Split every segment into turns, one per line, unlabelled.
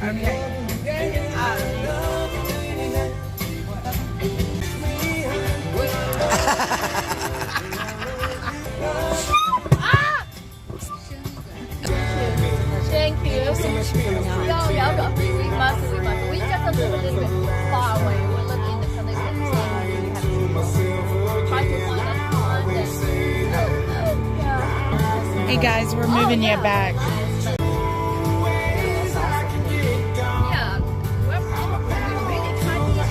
Thank you. We must. We just a little bit far away. We live in the connection, so we have to try to find a
Hey guys, we're moving you back.
Yeah, we're probably really trying to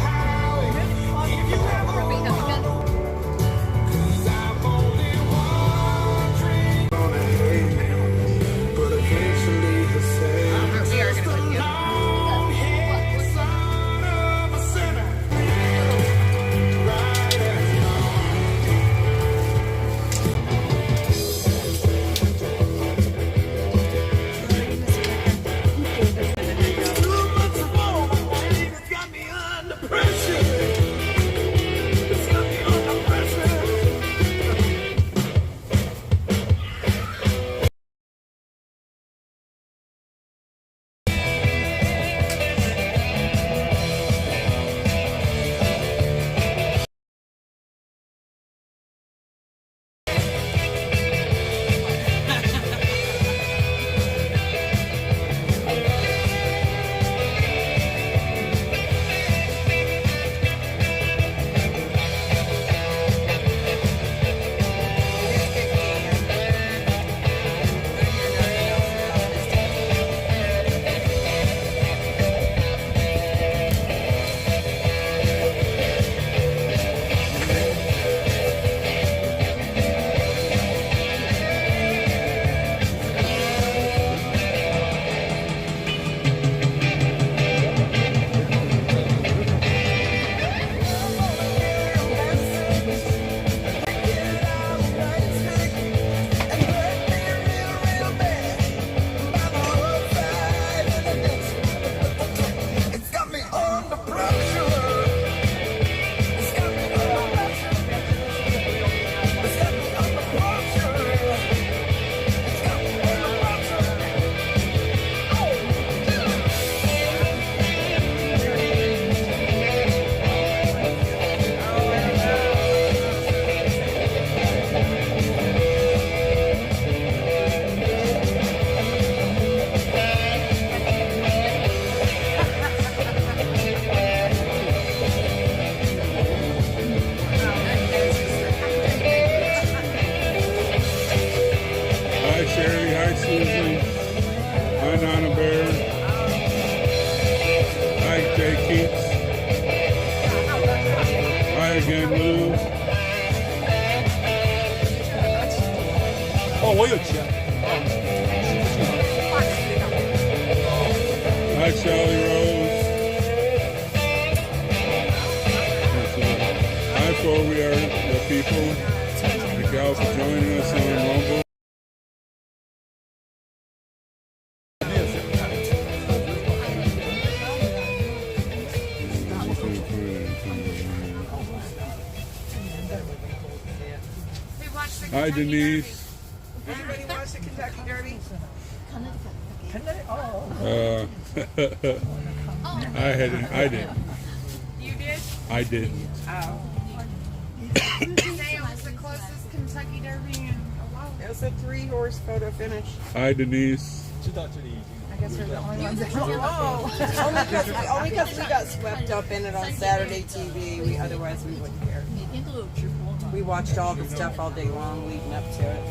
again, Lou. Oh, 我有钱。Hi, Sally Rose. Hi, 4We Are the People. Thank y'all for joining us on Rumble. Hi, Denise.
Anybody watch the Kentucky Derby?
I didn't.
You did?
I didn't.
Oh. Today it was the closest Kentucky Derby in a while. It was a 3-horse photo finish.
Hi, Denise.
I guess we're the only ones that only because we got swept up in it on Saturday TV. Otherwise we wouldn't care. We watched all the stuff all day long leading up to it.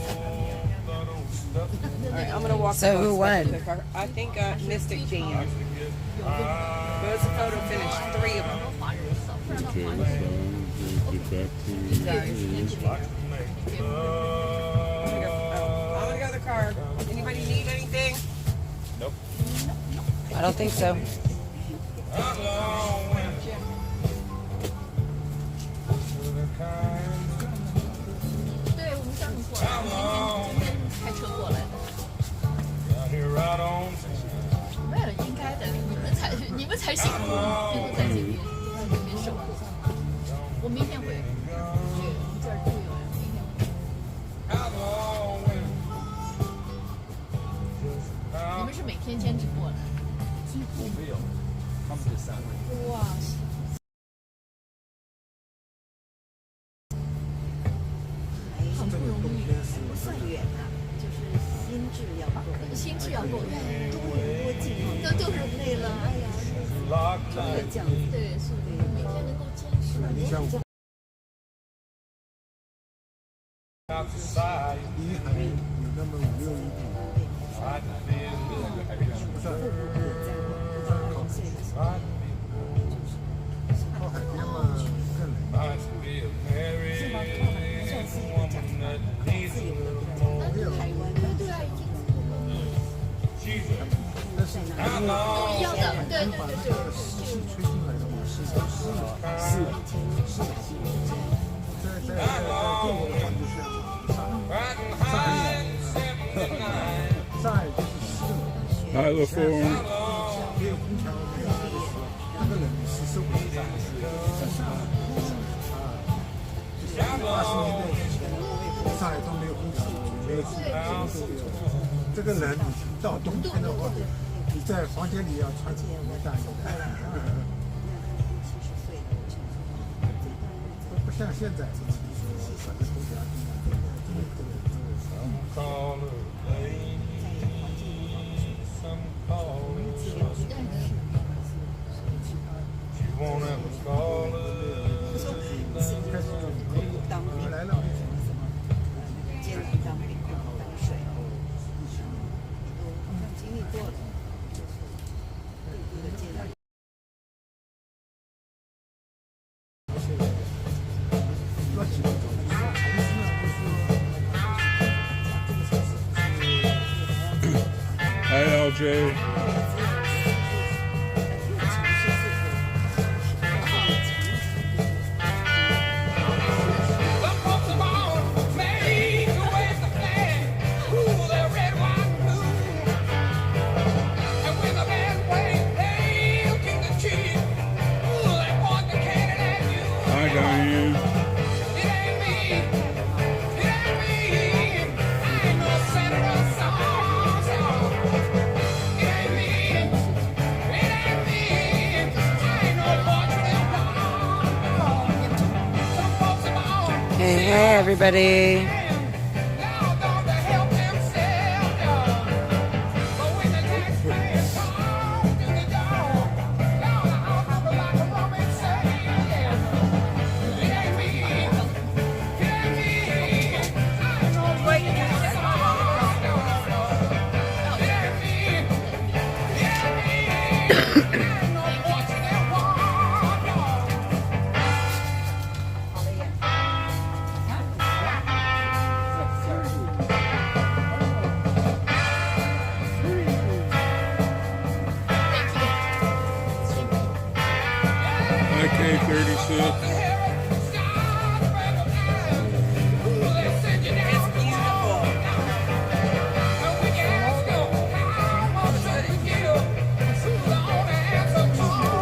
All right, I'm gonna walk.
So who won?
I think Mystic Jam. It was a photo finish, 3 of them.
Okay, so get back to
I'm gonna go to the car. Anybody need anything?
Nope.
I don't think so.
哇，很不容易，
不算远啊，就是心智要够，
心智要够，
多远多近，
就是
累了，哎呀，是这样子，
对，是每天能够坚持。都一样的，对对对
I look for him.
没有空调，那个冷是受不了的。80年代之前，上海都没有空调，没有什么都没有。这个冷，你到冬天的话，你在房间里要穿多大衣？不像现在，把这空调来了。
接了当兵当水，经历过了，就是阶段。
Hi, LJ. Hi, Diane.
Hey, everybody.
Hi, K36.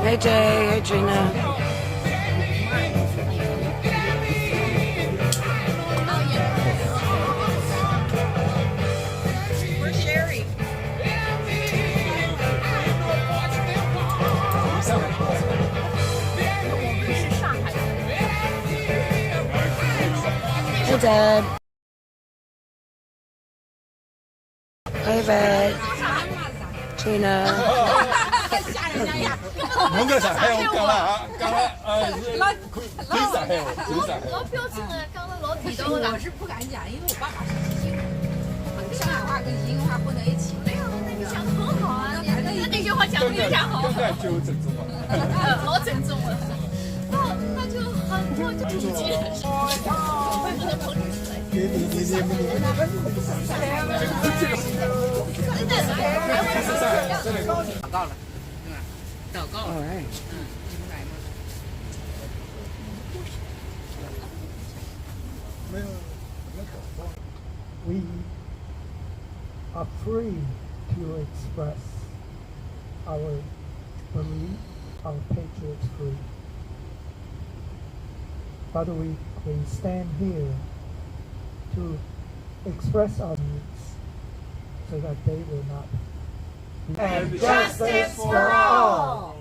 Hey, Jay. Hey, Gina.
Where's Sherry?
是上海的。
Hey, Dad. Hey, Bed. Gina.
我嘅上海我講啦嚇，講啦幾上海喎，幾上海。
老表情啊，刚刚老提到的。
我是不敢讲，因为我爸爸是西京，上海话跟宜兴话混在一起。
没有，那你讲的很好啊，那句话讲的非常好。
更加就正宗了。
老正宗了。那就很多就主机人士，我的朋友出来。
祷告了，对吧？祷告了，
All right.
明白吗？
We are free to express our belief, our patriots free. But we stand here to express our needs so that they will not. And justice for all.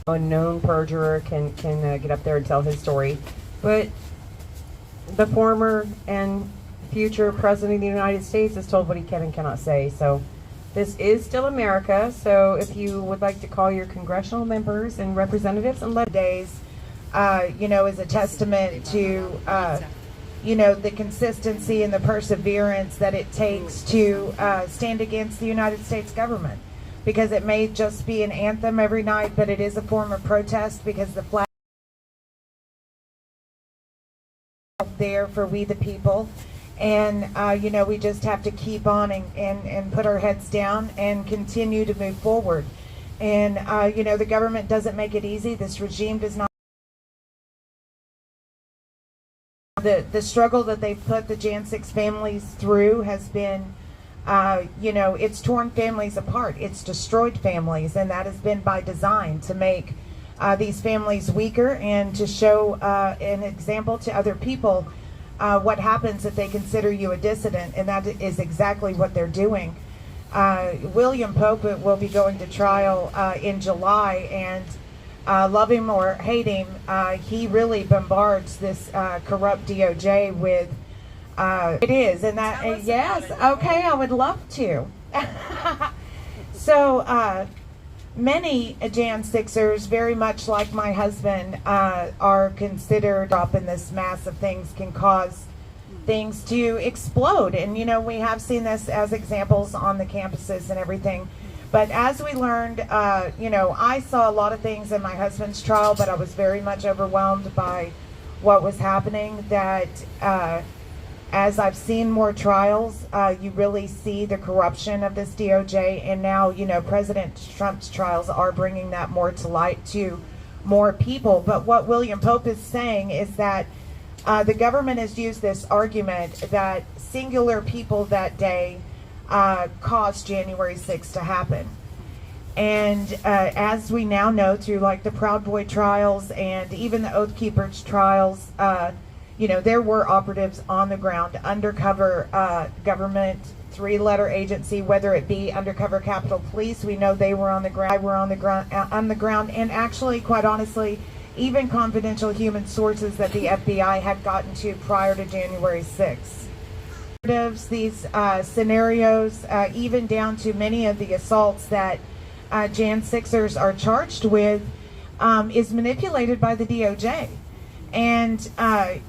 A known perjurer can get up there and tell his story, but the former and future president of the United States is told what he can and cannot say. So this is still America. So if you would like to call your congressional members and representatives and let days, is a testament to the consistency and the perseverance that it takes to stand against the United States government. Because it may just be an anthem every night, but it is a form of protest because the flag is there for we the people. And, we just have to keep on and put our heads down and continue to move forward. And, the government doesn't make it easy. This regime does not. The struggle that they've put the Jan 6 families through has been it's torn families apart. It's destroyed families, and that has been by design to make these families weaker and to show an example to other people what happens if they consider you a dissident, and that is exactly what they're doing. William Pope will be going to trial in July, and love him or hate him, he really bombards this corrupt DOJ with it is, and that yes, okay, I would love to. So many Jan 6ers, very much like my husband, are considered up in this mass of things can cause things to explode. And we have seen this as examples on the campuses and everything. But as we learned, I saw a lot of things in my husband's trial, but I was very much overwhelmed by what was happening. That as I've seen more trials, you really see the corruption of this DOJ, and now, President Trump's trials are bringing that more to light to more people. But what William Pope is saying is that the government has used this argument that singular people that day caused January 6th to happen. And as we now know through like the Proud Boy trials and even the Oath Keepers trials, there were operatives on the ground, undercover government, 3-letter agency, whether it be undercover Capitol Police. We know they were on the ground. And actually, quite honestly, even confidential human sources that the FBI had gotten to prior to January 6th. These scenarios, even down to many of the assaults that Jan 6ers are charged with, is manipulated by the DOJ. And and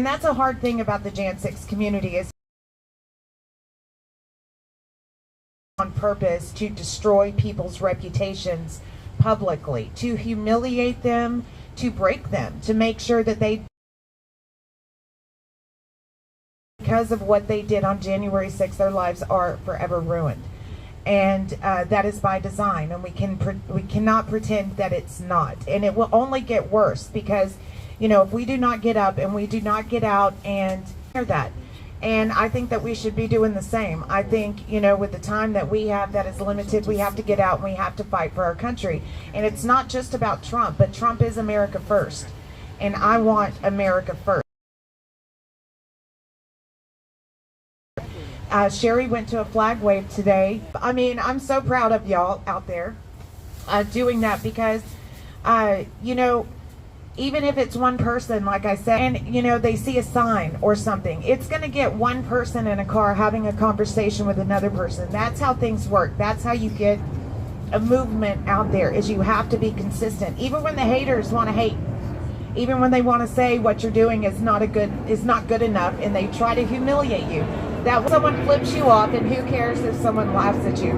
that's a hard thing about the Jan 6 community, is on purpose to destroy people's reputations publicly, to humiliate them, to break them, to make sure that they, because of what they did on January 6th, their lives are forever ruined. And that is by design, and we cannot pretend that it's not. And it will only get worse because, if we do not get up and we do not get out and hear that. And I think that we should be doing the same. I think, with the time that we have that is limited, we have to get out and we have to fight for our country. And it's not just about Trump, but Trump is America first. And I want America first. Sherry went to a flag wave today. I mean, I'm so proud of y'all out there doing that because, even if it's one person, like I said, and, they see a sign or something, it's going to get one person in a car having a conversation with another person. That's how things work. That's how you get a movement out there, is you have to be consistent. Even when the haters want to hate, even when they want to say what you're doing is not good enough, and they try to humiliate you. That someone flips you off, and who cares if someone laughs at you?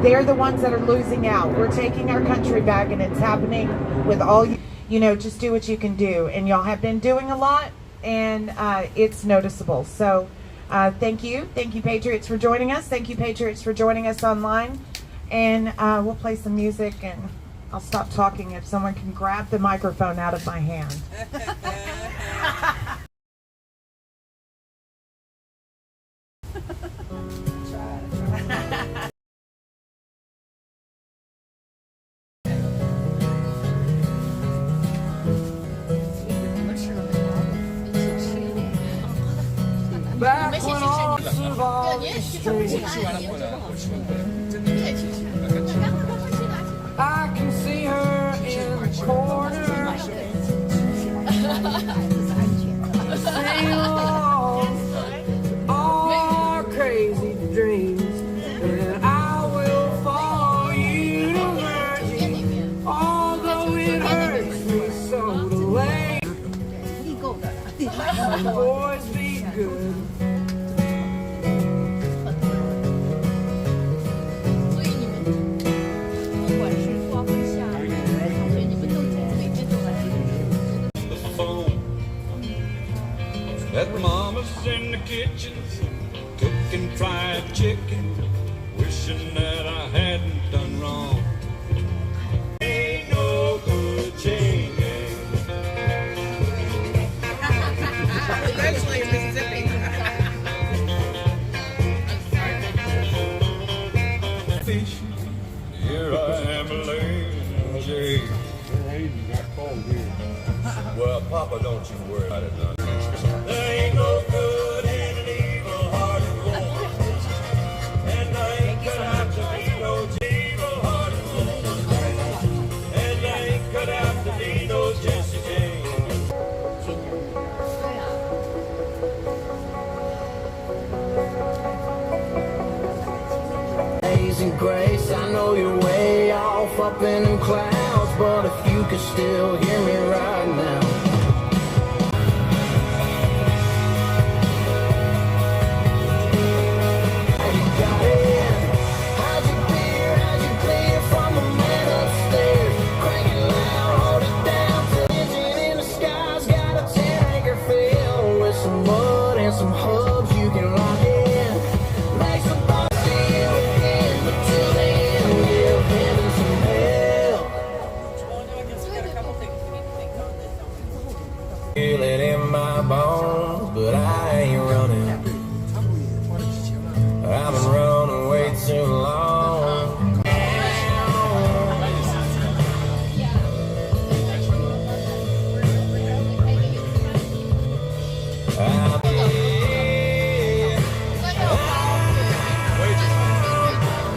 They're the ones that are losing out. We're taking our country back, and it's happening with all you. Just do what you can do, and y'all have been doing a lot, and it's noticeable. So thank you Patriots for joining us. Thank you Patriots for joining us online, and we'll play some music, and I'll stop talking if someone can grab the microphone out of my hand.
I
Here I am laying in jail. Well, Papa, don't you worry about it none. There ain't no good in an evil-hearted woman, and I ain't cut out to be no evil-hearted woman, and I ain't cut out to be no Jesse Jane.
Amazing grace, I know you're way off up in them clouds, but if you could still hear me right now. How'd you got in? How'd you clear from the man upstairs? Crank it loud, hold it down, tension in the skies, got a 10-acre field with some mud and some hubs you can lock in. Make some fun, see you again, but till then, give heaven some help. Feel it in my bones, but I ain't running. I've been running way too long.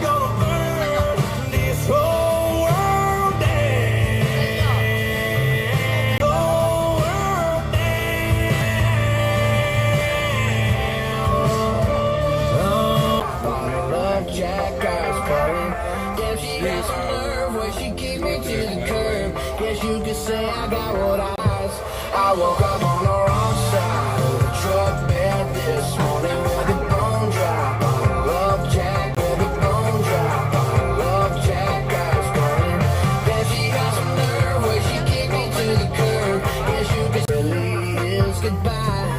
Gonna burn this whole world down. Whole world down. Bottle of Jack Ice party. Damn, she got some nerve where she keep me to the curb. Guess you could say I got what I woke up on the wrong side of the truck bed this morning with a bone dry. Bottle of Jack with a bone dry. Bottle of Jack Ice party. Damn, she got some nerve where she keep me to the curb. Guess you could really is goodbye.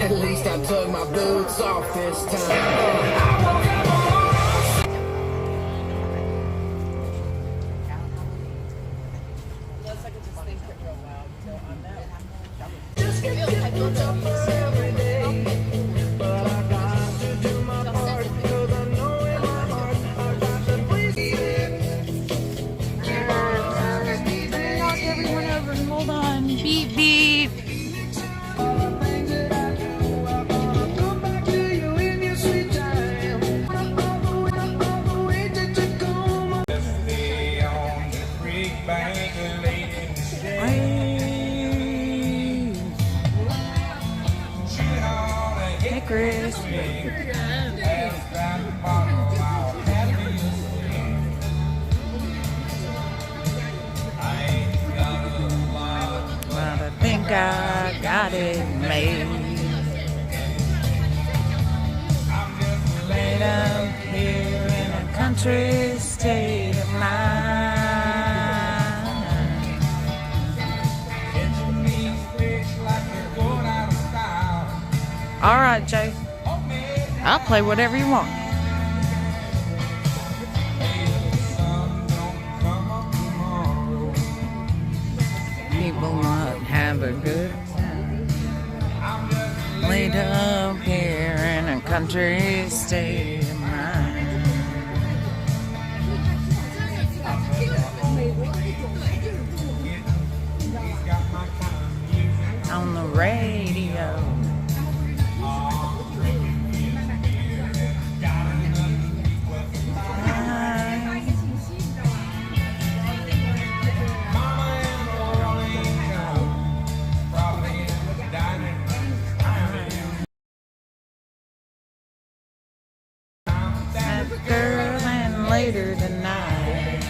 At least I took my boots off this time.
Unless I could just think it real loud, so I'm not.
Knock everyone over. Hold on. Beep beep.
Hey, Chris. Well, I think I got it made. Laid out here in a country state of mind. All right, Jay. I'll play whatever you want. People might have a good time. Laid up here in a country state of mind. On the radio. Girl and later tonight.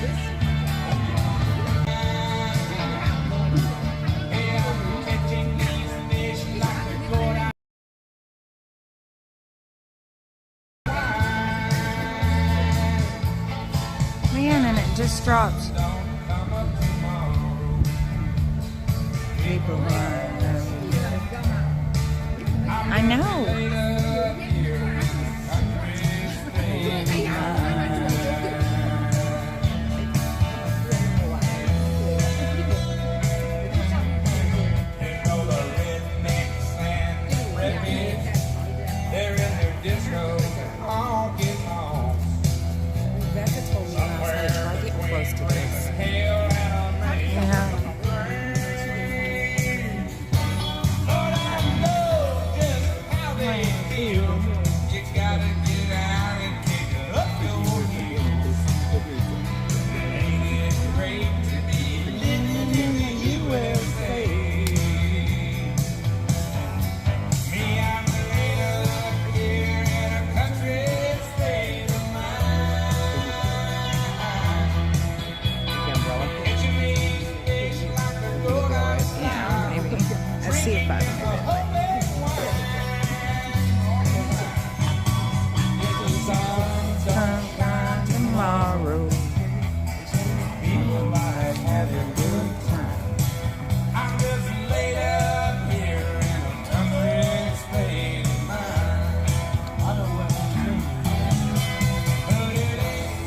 Man, and it just drops. People are. I know.
told me last night, try getting close to this.
Yeah.
Maybe. Let's see if I
Tomorrow.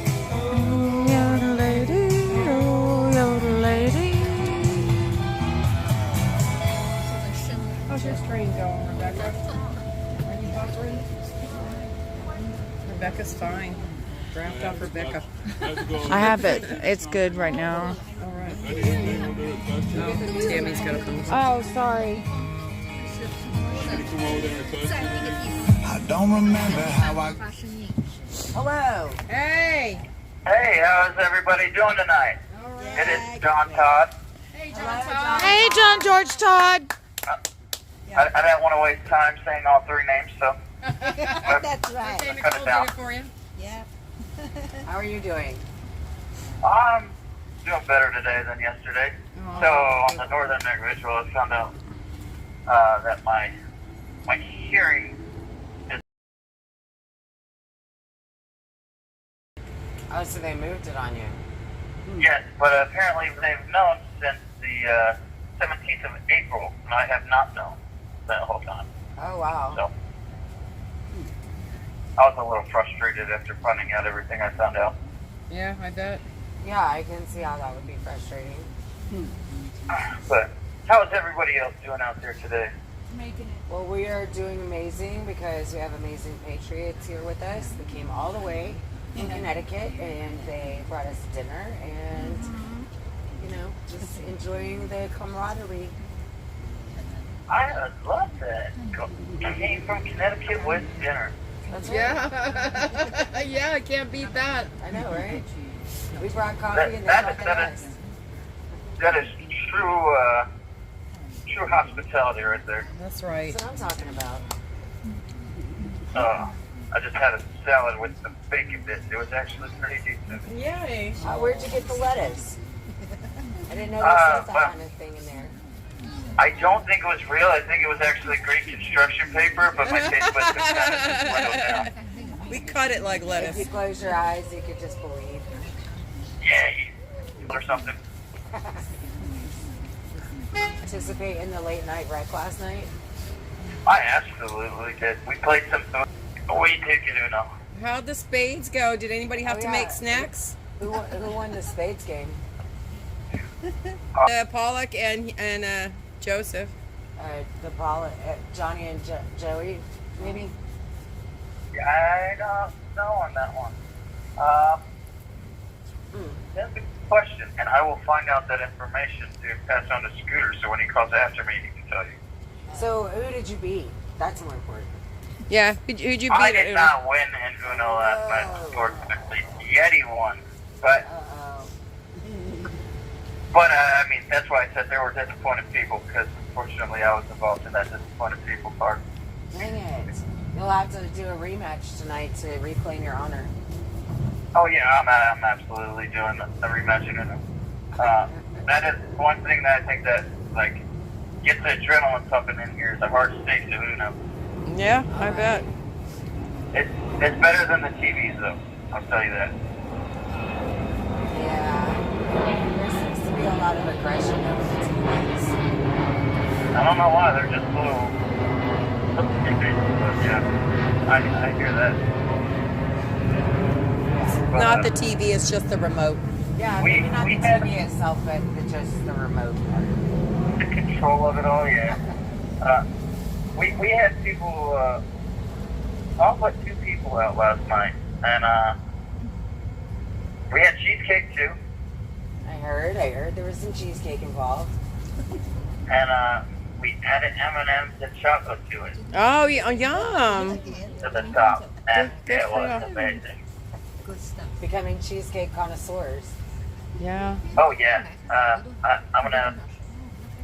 You're the lady, oh, you're the lady.
How's your strain going, Rebecca? Are you buffering? Rebecca's fine. Draft off Rebecca.
I have it. It's good right now.
All right. Tammy's got a phone.
Oh, sorry.
I don't remember how I.
Hello. Hey.
Hey, how's everybody doing tonight? It is John Todd.
Hey, John Todd.
Hey, John George Todd.
I didn't want to waste time saying all three names, so
That's right.
Okay,
cut it
Nicole
down.
did it for you.
Yeah.
How are you doing?
I'm doing better today than yesterday. So on the Northern Neck Ritual, I found out that my hearing is.
Oh, so they moved it on you.
Yes, but apparently they've known since the 17th of April, and I have not known that whole time.
Oh, wow.
So I was a little frustrated after finding out everything I found out.
Yeah, I bet.
Yeah, I can see how that would be frustrating.
But how is everybody else doing out there today?
Making it.
Well, we are doing amazing because we have amazing patriots here with us. They came all the way from Connecticut and they brought us dinner and, you know, just enjoying the camaraderie.
I love that. I came from Connecticut with dinner.
That's right.
Yeah. Yeah, I can't beat that.
I know, right? We brought coffee and they brought the us.
That is true hospitality right there.
That's right.
That's what I'm talking about.
I just had a salad with some bacon bits. It was actually pretty decent.
Yay.
Where'd you get the lettuce? I didn't know there was that kind of thing in there.
I don't think it was real. I think it was actually Greek construction paper, but my taste buds took kind of just dwindled down.
We cut it like
If
lettuce.
you close your eyes, you could just believe.
Yeah, or something.
Participate in the late night rec last night?
I absolutely did. We played some we did get Uno.
How'd the spades go? Did anybody have
Oh,
to
yeah.
make snacks?
Who won the spades game?
Pollock and Joseph.
Johnny and Joey, maybe?
Yeah, I don't know on that one. That's a good question, and I will find out that information to pass on to Scooter, so when he calls after me, he can tell you.
So who did you beat? That's more important.
Yeah, who'd you beat?
I did not win in Uno last night, unfortunately. Yeti won, but I mean, that's why I said there were disappointed people, because unfortunately I was involved in that disappointed people part.
Dang it. You'll have to do a rematch tonight to reclaim your honor.
Oh yeah, I'm absolutely doing the rematch in Uno. That is one thing that I think that, like, gets the adrenaline pumping in here is the hard stakes of Uno.
Yeah, I bet.
It's better than the TVs, though. I'll tell you that.
Yeah. There seems to be a lot of aggression over the TVs.
I don't know why, they're just little tidbits, but yeah, I hear that. But,
Not the TV, it's just the remote.
Yeah,
We-
maybe not
we
the
had-
TV itself, but just the remote part.
the control of it all, yeah. We had people, all but two people out last night, and cheesecake too.
I heard there was some cheesecake involved.
And we added M&M's and chocolate to it,
Oh, yeah, yum.
to the top. And it was amazing.
Good stuff.
Becoming cheesecake connoisseurs.
Yeah.
Oh yeah. I'm gonna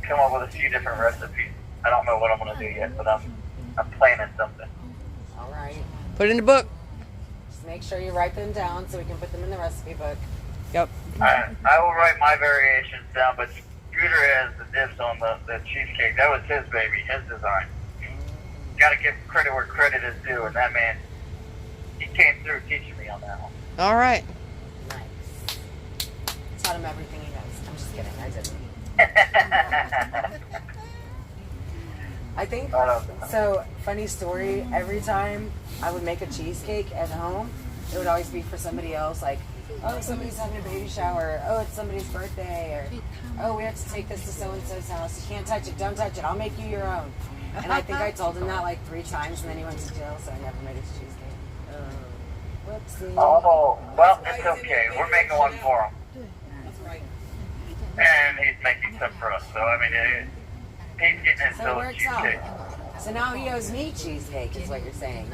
come up with a few different recipes. I don't know what I'm gonna do yet, but I'm planning something.
All right.
Put it in the book.
Just make sure you write them down so we can put them in the recipe book.
Yep.
I will write my variations down, but Scooter has the dibs on the cheesecake. That was his baby, his design. Gotta give credit where credit is due, and that man, he came through teaching me on that one.
All right.
Nice. Taught him everything he knows. I'm just kidding. I didn't. I think, so funny story, every time I would make a cheesecake at home, it would always be for somebody else, like, oh, somebody's having a baby shower, oh, it's somebody's birthday, or, oh, we have to take this to so-and-so's house, you can't touch it, don't touch it, I'll make you your own. And I think I told him that like 3 times, and then he went to jail, so I never made his cheesecake. Whoopsie.
Oh, well, it's okay. We're making one for him.
That's right.
And he's making some for us. So, I mean, he's getting his
So
little
works
cheesecake.
out. So now he owes me cheesecake, is what you're saying.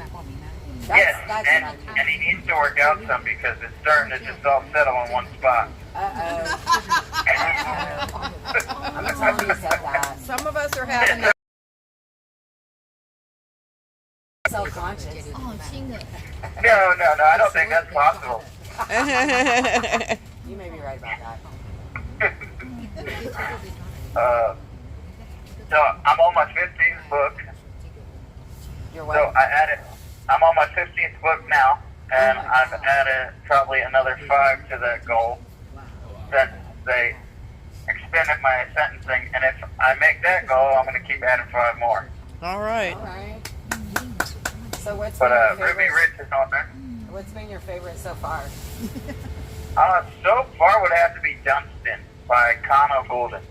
Yes,
That's
and
what I'm
he needs to work out some because it's starting to just all settle in one spot.
Uh-oh. I'm sorry you said that.
Some of us are having that.
Self-conscious.
Oh, 新的。
No, I don't think that's possible.
You may be right about that.
So I'm on my 15th book.
You're
So
what?
I'm on my 15th book now, and I've added probably another 5 to that goal since they extended my sentencing. And if I make that goal, I'm going to keep adding 5 more.
All right.
All right. So what's
But
been your
Ruby
favorite?
Rich is on there.
What's been your favorite so far?
So far would have to be Dunstan by Connor Golden.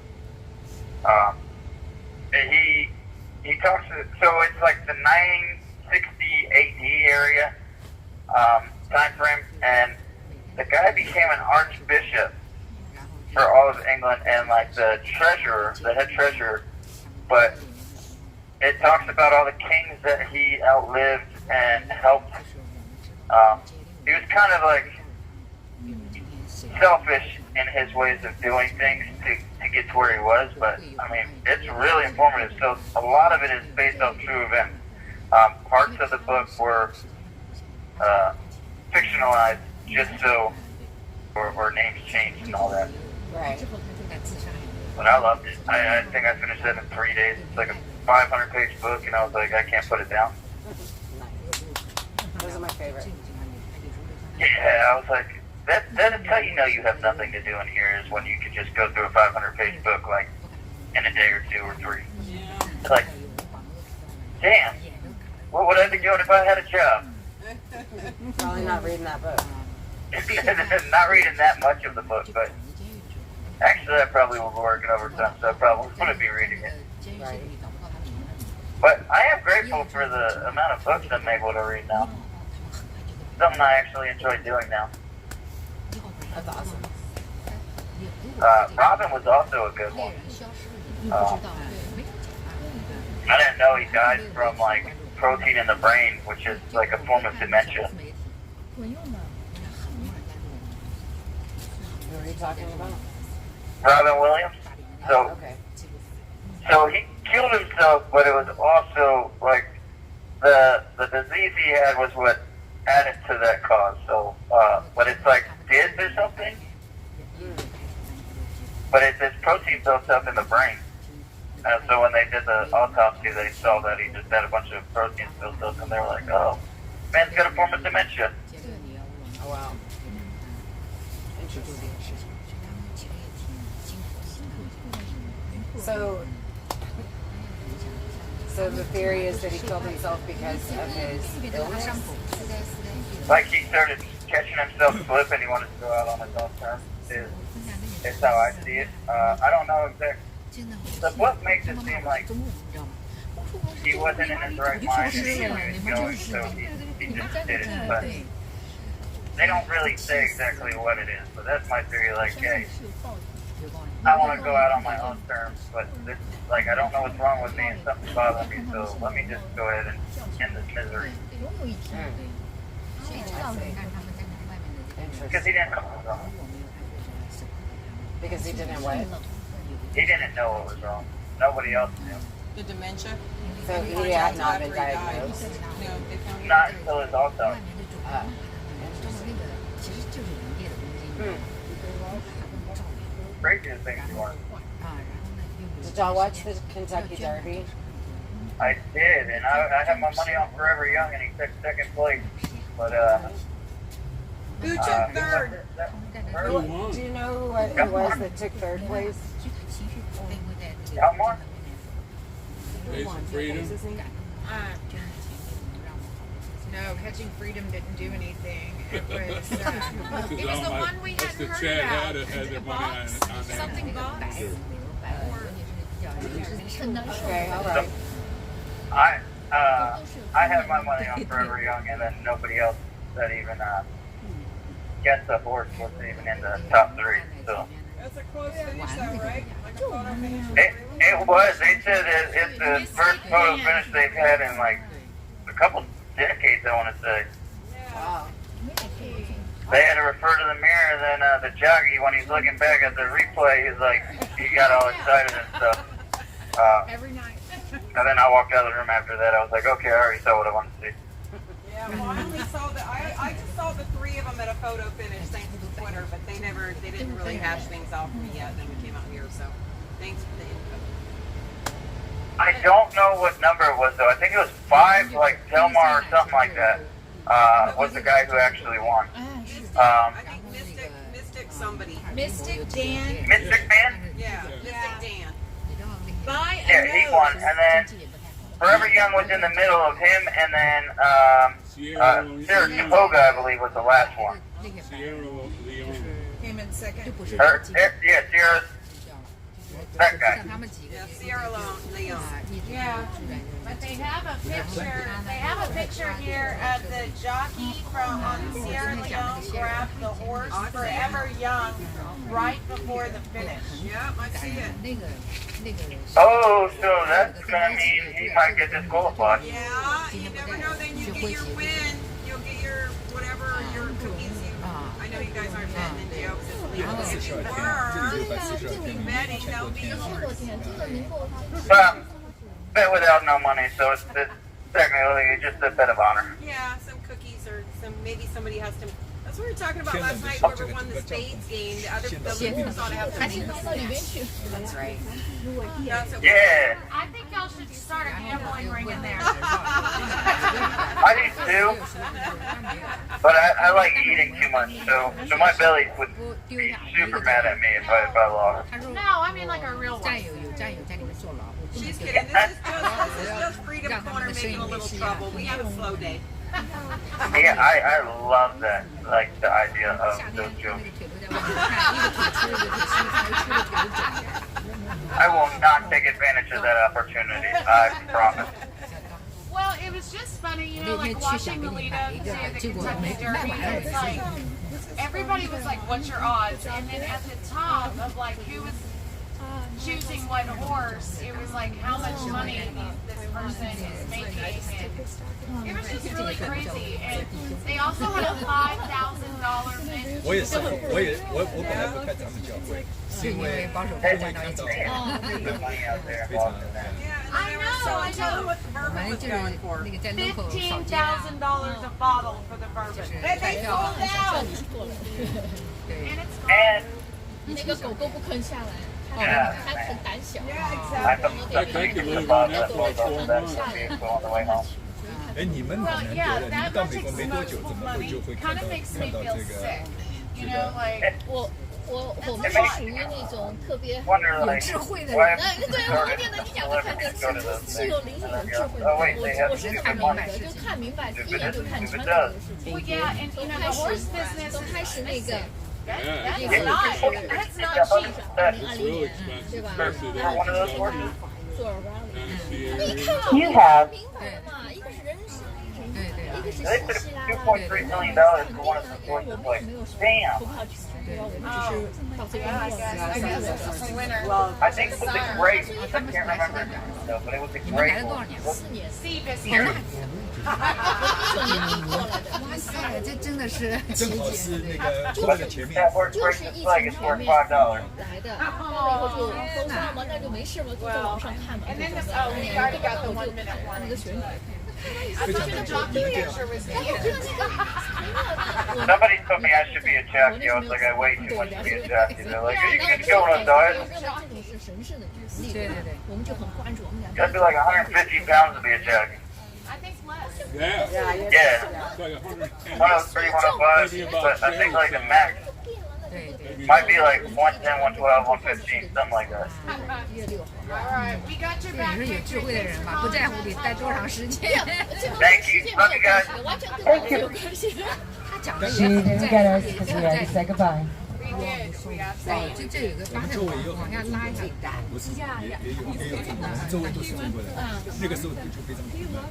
He talks, so it's like the 960 AD area time frame, and the guy became an archbishop for all of England and like the treasurer, the head treasurer, but it talks about all the kings that he outlived and helped. He was kind of like selfish in his ways of doing things to get to where he was, but I mean, it's really informative. So a lot of it is based on true events. Parts of the book were fictionalized just so, or names changed and all that.
Right.
But I loved it. I think I finished it in 3 days. It's like a 500-page book, and I was like, I can't put it down.
Those are my favorite.
Yeah, I was like, that's how you know you have nothing to do in here is when you can just go through a 500-page book like in a day or 2 or 3. It's like, damn, what would I be doing if I had a job?
Probably not reading that book.
Not reading that much of the book, but actually I probably will be working overtime, so I probably wouldn't be reading it.
Right.
But I am grateful for the amount of books I'm able to read now. Something I actually enjoy doing now.
That's awesome.
Robin was also a good one. I didn't know he died from like protein in the brain, which is like a form of dementia.
Who are you talking about?
Robin Williams. So,
Okay.
so he killed himself, but it was also like the disease he had was what added to that cause. So, but it's like DIS or something. But it's protein built up in the brain. And so when they did the autopsy, they saw that he just had a bunch of proteins built up, and they were like, "Oh, man's got a form of dementia."
Oh, wow. Interesting. So the theory is that he killed himself because of his illness?
Like he started catching himself slipping, he wanted to go out on his own terms. Is how I see it. I don't know exactly. The book makes it seem like he wasn't in his right mind and he knew where he was going, so he just did it. But they don't really say exactly what it is, but that's my theory. Like, hey, I want to go out on my own terms, but this, like, I don't know what's wrong with me and something's bothering me, so let me just go ahead and end this misery. Because he didn't know what was wrong.
Because he didn't what?
He didn't know what was wrong. Nobody else knew.
The dementia?
So he had not been diagnosed?
No, they found
Not until his Alzheimer's. Craziest thing he was.
Did y'all watch the Kentucky Derby?
I did, and I had my money on Forever Young, and he took second place. But
who took third?
Do you know who it was that took third place?
Elmore?
Days of Freedom.
No, Catching Freedom didn't do anything. It was, it
Because
was the one we
that's
hadn't
the
heard
Chad
about.
had their money on there.
Something box.
Okay, all right.
I had my money on Forever Young, and then nobody else that even guessed the horse was even in the top three. So
That's a close finish, though, right? Like a photo finish.
it was. They said it's the first photo finish they've had in like a couple decades, I want to say.
Wow.
They had to refer to the mirror, then the jockey, when he's looking back at the replay, he's like, he got all excited and stuff.
Every night.
And then I walked out of the room after that. I was like, okay, I already saw what I wanted to see.
Yeah, well, I only saw I just saw the three of them at a photo finish thanks to Twitter, but they didn't really hash things out for me yet. Then we came out here, so thanks for the info.
I don't know what number it was, though. I think it was 5, like Delmar or something like that, was the guy who actually won.
I think Mystic somebody.
Mystic Dan.
Mystic Man?
Yeah, Mystic Dan.
By a
Yeah, he won. And then Forever Young was in the middle of him, and then Saratoga, I believe, was the last one.
Sierra Leone.
Came in second.
Yeah, Sierra. That guy.
Yeah, Sierra Leone.
Yeah, but they have a picture. They have a picture here of the jockey from on Sierra Leone grabbed the horse Forever Young right before the finish.
Yeah, I see it.
Oh, so that's gonna mean he might get disqualified.
Yeah, you never know. Then you get your win. You'll get your whatever your cookies. I know you guys aren't betting and jokes. If you were betting, that would be yours.
But bet without no money, so it's technically just a bet of honor.
Yeah, some cookies or maybe somebody has to. That's what we were talking about last night. Whoever won the spades game, the losers ought to have to make the.
That's right.
Yeah.
I think y'all should start a gambling ring in there.
I do too, but I like eating too much, so my belly would be super mad at me if I lost.
No, I mean like a real one.
She's kidding. This is just Freedom Corner making a little trouble. We have a slow day.
Yeah, I love that, like the idea of those jokes. I will not take advantage of that opportunity, I promise.
Well, it was just funny, you know, like watching the lead up to the Kentucky Derby. It's like everybody was like, "What's your odds?" And then at the top of like who was choosing what horse, it was like how much money this person is making. And it was just really crazy. And they also had a $5,000 win.
我本来不看他们教会，是因为会看到非常
I know.
What the bourbon was going for.
$15,000 a bottle for the bourbon.
They sold out.
And it's
And
那个狗狗不肯下来，它很胆小。
I completely love that photo of that vehicle on the way home.
哎，你们可能觉得你们到美国没多久，怎么会就会看到这个
我们是属于那种特别有智慧的人，对，我觉得你讲的看这是有灵性有智慧的，我是看明白，就看明白，第一眼就看穿这个事情。
Well, yeah, and you know, the horse business
都开始那个。
That's not cheap.
2020年，对吧？座儿弯了。你看啊，
You have
明白了嘛？一个是人生，一个
They took $2.3 million for one of the stores. It's like, damn. Well, I think it was a great. I can't remember though, but it was a great one.
Steve is here.
哇塞，这真的是
正好是那个桌子前面。
That works great. It's like it's worth $5.
来的，完了以后就封上嘛，那就没事嘛，就在网上看嘛。
And then we already got the 1 minute one.
那个选举。
I thought the jockey picture was cute.
Somebody told me I should be a jockey. I was like, I weigh too much to be a jockey. They're like, you can go on a diet.
对对对，我们就很关注我们俩。
That'd be like 150 pounds to be a jockey.
I think less.
Yeah.
Yeah.
Like 110.
103, 105, but I think like the max might be like 110, 112, 115, something like that.
All right, we got your
这
back.
也是有智慧的人吧，不在乎得待多长时间。
Thank you. Love you guys.
，Thank you。
他讲的也
She
很
didn't
在
get
乎，
us
也
because
是
we
很
had
在
to say
乎。
goodbye.
We did. We got
对，这有个发现往下拉一下。
不是，也有中国人，周围都是中国人。那个时候就非常苦闷。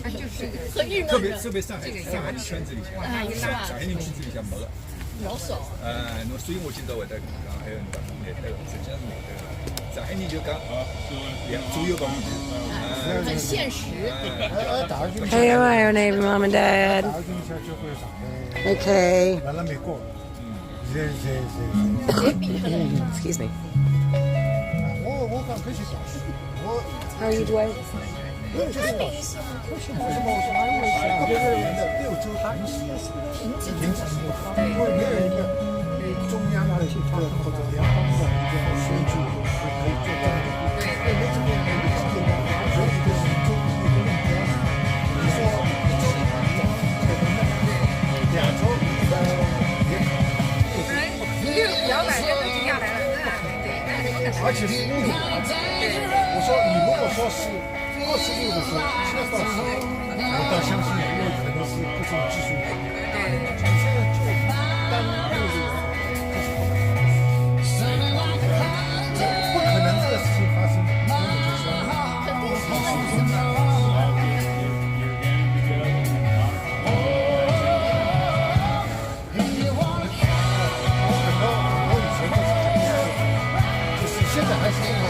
他就是
特别上海的圈子里向，上海人圈子里向没个。
老少。
侬所以我今朝会得讲，还有那个难得，实际上是难得的。上海人就讲左右帮忙，
很现实。
Hey, my name, Mom and Dad. Okay.
完了美国，Excuse
me.
我刚开始想，我
How are you doing?
为什么我说还有想别人的6州平时平时，因为没有一个中央的一个或者联邦的一个选举是可以做到的。对，没这么没有这个选举的是中央的目标。你说一州2州
200人都停下来了，对，那怎么可能？
而且是物理。我说你如果说是26的时候，7到10，我倒相信因为可能是各种技术。现在就单就是不可能这个事情发生，根本就是肯定是。现在还是这么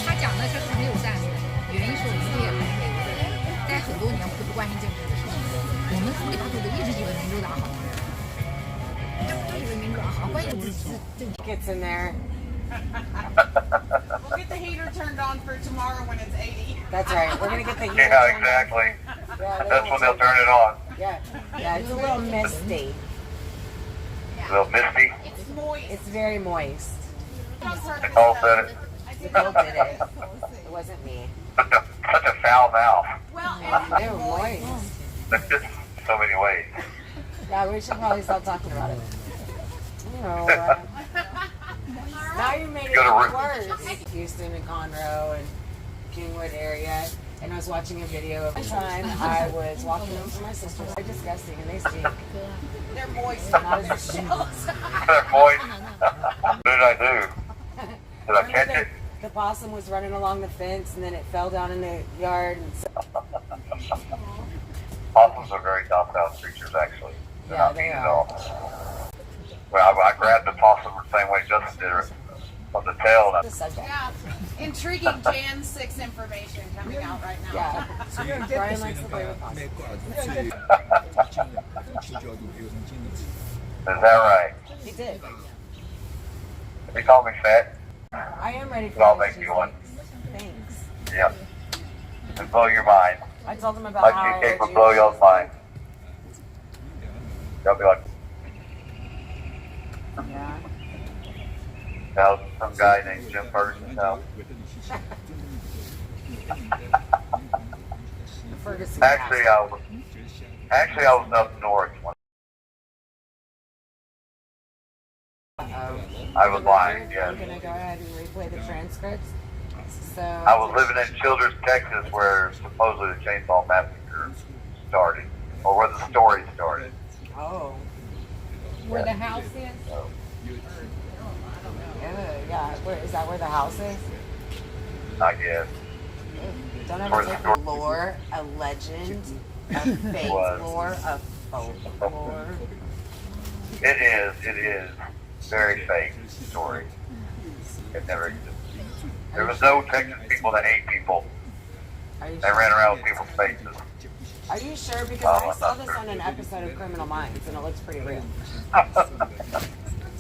他讲的是很有战略，原因是我们这些来美国的人，在很多年我们都不关心政治的事情，我们土里土的一直以为民主党好，都以为民主党好，关键是政治。
Gets in there.
We'll get the heater turned on for tomorrow when it's 80.
That's right. We're gonna get the heater.
Yeah, exactly. That's when they'll turn it on.
Yeah, it's a little misty.
A little misty.
It's moist.
It's very moist.
Nicole said it.
Nicole did it. It wasn't me.
Such a foul mouth.
Well,
They were moist.
There's just so many ways.
Yeah, we should probably stop talking about it. You know, now you made it worse. Houston and Conroe and Kingwood area. And I was watching a video of one time I was walking home to my sisters. They're disgusting and they stink.
they're moist.
Not as a shells.
They're moist. What did I do? Did I catch it?
The possum was running along the fence and then it fell down in the yard. And
Possums are very docile creatures, actually. They're not mean at all. Well, I grabbed the possum the same way Justin did it on the tail.
Yeah. Intriguing Jan 6 information coming out right now.
Yeah. Brian likes to play with possums.
Is that right?
He did.
He called me fat.
I am ready for
I'll
this.
make you one.
Thanks.
Yep. And blow your mind.
I told him about
My
how
cheesecake will blow y'all's mind. They'll be like,
yeah.
that was some guy named Jim Ferguson. No.
Ferguson.
Actually, I was up north. I was lying, yes.
I'm gonna go ahead and replay the transcripts. So
I was living in Childress, Texas, where supposedly the Chainsaw Massacre started, or where the story started.
Oh.
Where the house is?
Good. Yeah, where is that? Where the house is?
I guess.
Don't ever take a lore, a legend, a fake lore, a folklore.
It is. Very fake story. It never existed. There was no Texas people that ate people. They ran around with people's faces.
Are you sure? Because I saw this on an episode of Criminal Minds, and it looks pretty real.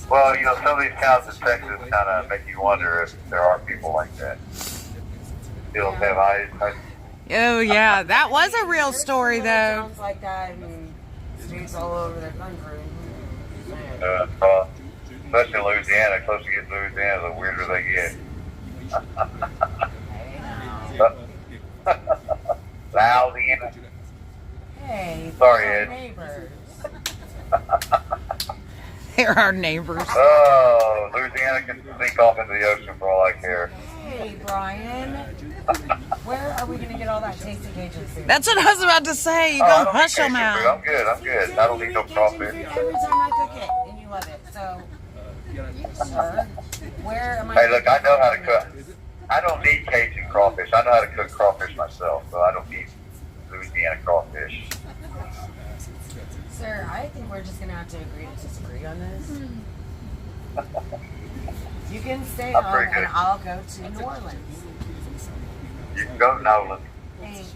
Well, you know, some of these towns in Texas kind of make you wonder if there are people like that. Still have eyes.
Oh, yeah. That was a real story, though.
Sounds like that in streets all over the country.
Especially in Louisiana. The closer you get to Louisiana, the weirder they get. Louisiana.
Hey,
sorry, Ed.
Neighbors.
They're our neighbors.
Oh, Louisiana can sink off into the ocean for all I care.
Hey, Brian. Where are we going to get all that tasty Cajun food?
That's what I was about to say. You gonna hush them out.
I'm good. I don't need no crawfish.
Every time I cook it, and you love it. So, sir, where am I?
Hey, look, I know how to cook. I don't need Cajun crawfish. I know how to cook crawfish myself, so I don't need Louisiana crawfish.
Sir, I think we're just going to have to agree to disagree on this. You can stay home and I'll go to New Orleans.
You can go to New Orleans.
Thanks.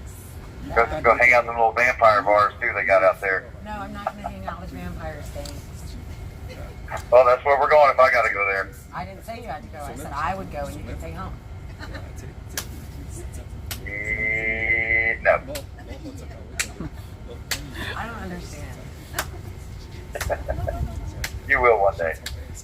Go hang out in the little vampire bars, too, they got out there.
No, I'm not going to hang out with vampires, thanks.
Well, that's where we're going if I got to go there.
I didn't say you had to go. I said I would go and you could stay home.
No.
I don't understand.
You will one day.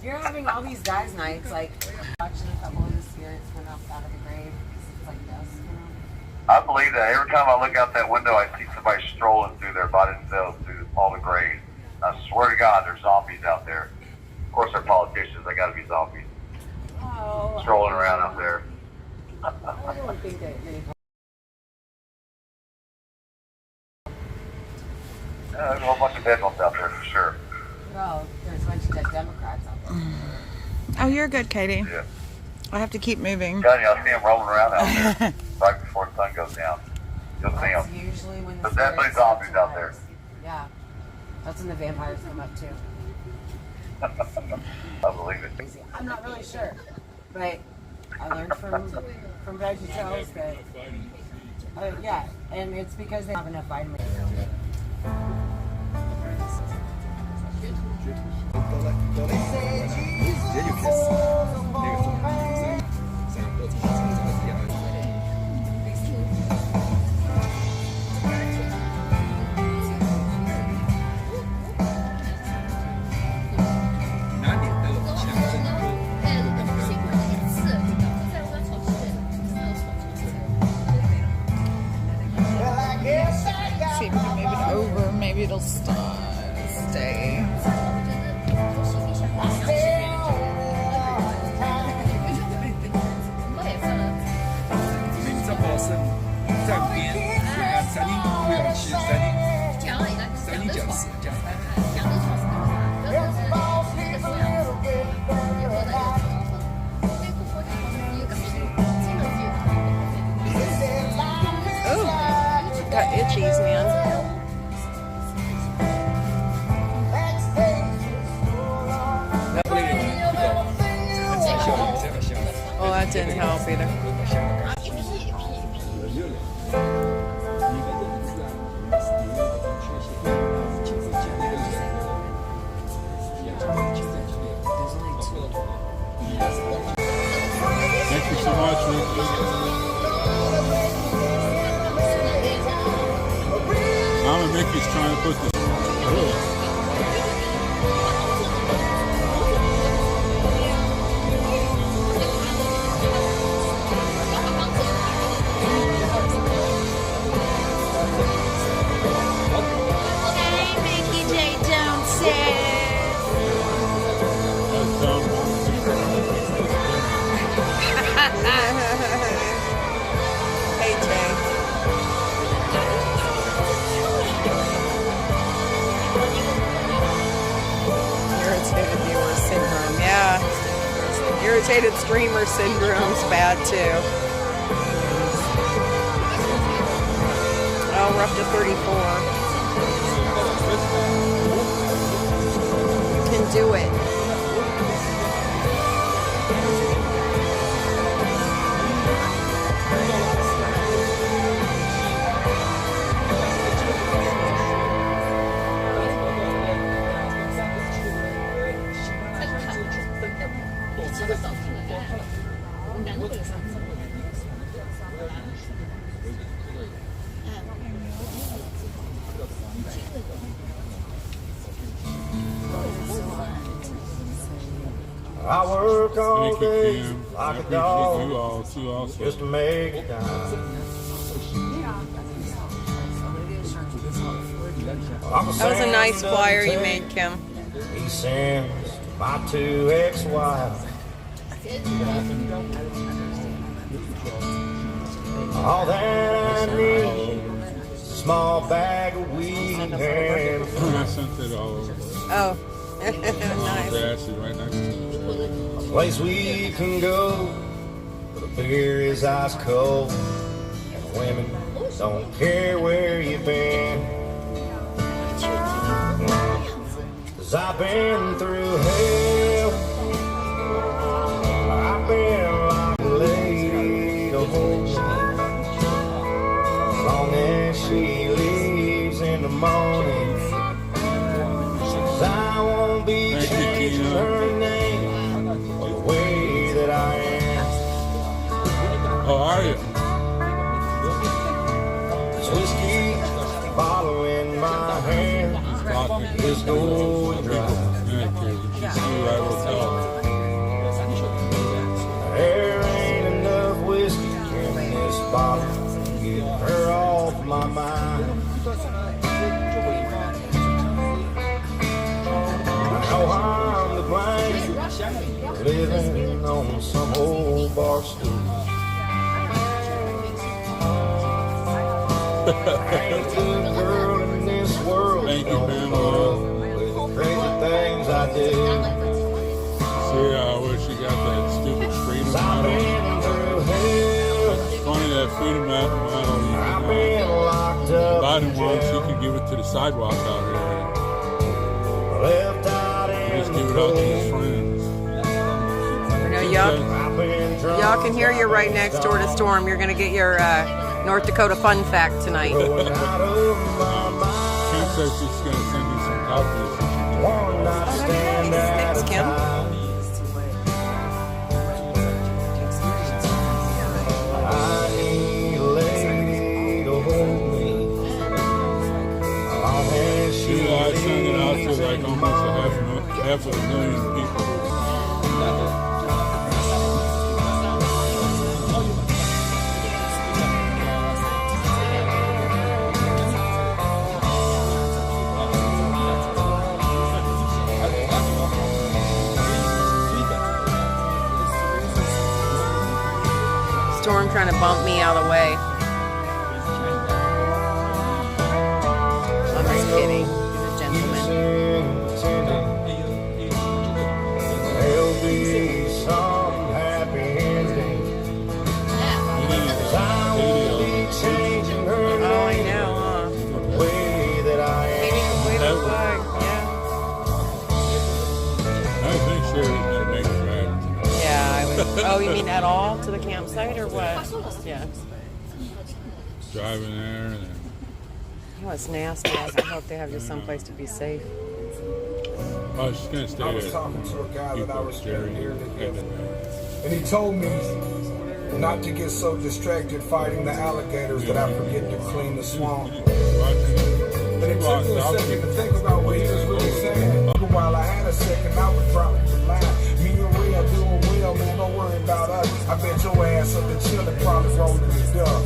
You're having all these guys' nights, like watching a couple of the spirits come up out of the grave. It's like dust, you know?
I believe that. Every time I look out that window, I see somebody strolling through there by themselves through all the graves. I swear to God, there's zombies out there. Of course, they're politicians. They got to be zombies.
Oh,
strolling around out there.
I don't think that many.
There's a whole bunch of dead ones out there for sure.
Well, there's a bunch of dead Democrats out there.
Oh, you're good, Katie.
Yeah.
I have to keep moving.
I'm telling you, I see them rolling around out there right before the sun goes down. You'll see them.
Usually when the
There's definitely zombies out there.
Yeah. That's when the vampires come up too.
I believe it.
I'm not really sure, but I learned from VeggieTales that yeah, and it's because they have enough vitamins.
See if we can move it over. Maybe it'll stay. Got itchies, man. Oh, that didn't help either.
Thank you so much, Rick. Mama Mickey's trying to put this. Oh.
Hey, Jay.
Irritated streamer syndrome's bad too. Oh, we're up to 34. You can do it.
I work all day like a dog just to make it down.
That was a nice flyer you made, Kim.
He sends to my 2 ex-wives. All that I need is a small bag of weed and
I sent it all over.
Oh, nice.
4Ashli right next to it.
a place we can go where the beer is ice cold and the women don't care where you've been. 'Cause I've been through hell, I've been like a lady to hold me. As long as she leaves in the morning, 'cause I won't be changing her name or the way that I am.
How are you?
This whiskey bottle in my hand is going dry. There ain't enough whiskey in this bottle to get her off my mind. No harm to blame, living on some old bar stool. I ain't a good girl in this world.
Thank you,
Don't
man.
put up with the crazy things I do.
See, I wish you got that stupid freedom
I've
medal.
been through hell.
It's funny, that freedom medal,
I've been locked up.
Biden wants, you can give it to the sidewalk out
Left out
here. Just
in
give
the
it out to his
cold.
friends.
I know y'all can hear you right next door to Storm. You're going to get your North Dakota fun fact tonight.
Kim says she's going to send you some copies.
Thanks, Kim.
I need a lady to hold me. Long as she
I sent it out to like almost half a million people.
Storm trying to bump me out of the way. I'm just kidding. He's a gentleman.
There'll be some happy ending. 'Cause I will be changing her
Oh, I know, huh?
the way that I am.
Wave the flag,
I think Sherry's going to make it right.
yeah. I would. Oh, you mean at all to the campsite or what? Yeah.
Driving there and
Oh, it's nasty. I hope they have just someplace to be safe.
oh, she's going to stay
I was
there.
talking to a guy that I
People
respect
staring
dearly,
at them.
and he told me not to get so distracted fighting the alligators that I forget to clean the swamp. But it took me a second to think about what he was really saying. While I had a second, I was dropping the line. Me and Rhea doing well, man, don't worry about us. I bet your ass up and chillin', probably rolling it up.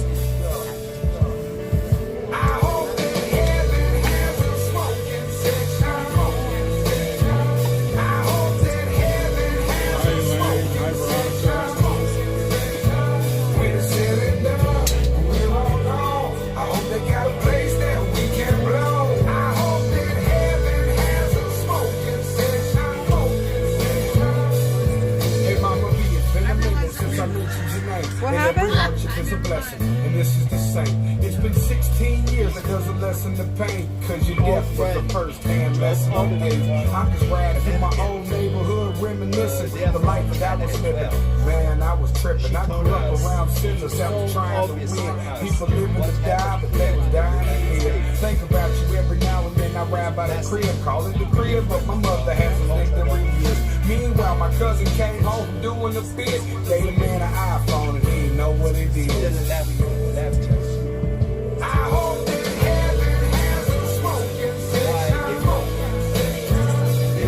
I hope that heaven has a smoking section. I hope that heaven has a smoking section. When it's said and done, we're all gone. I hope they got a place that we can blow. I hope that heaven has a smoking section. Hey, mama, be cause a lesson to pain. Cause your death was the first hand lesson on age. I'm just riding through my old neighborhood, reminiscing the life that I was living. Man, I was tripping. I grew up around sinners that was trying to win. People living to die, but they was dying to live. Think about you every now and then. I ride by the crib, call it the crib, but my mother has some victory years. Meanwhile, my cousin came home from doing the bid. Gave the man an iPhone and he didn't know what it is. I hope that heaven has a smoking section.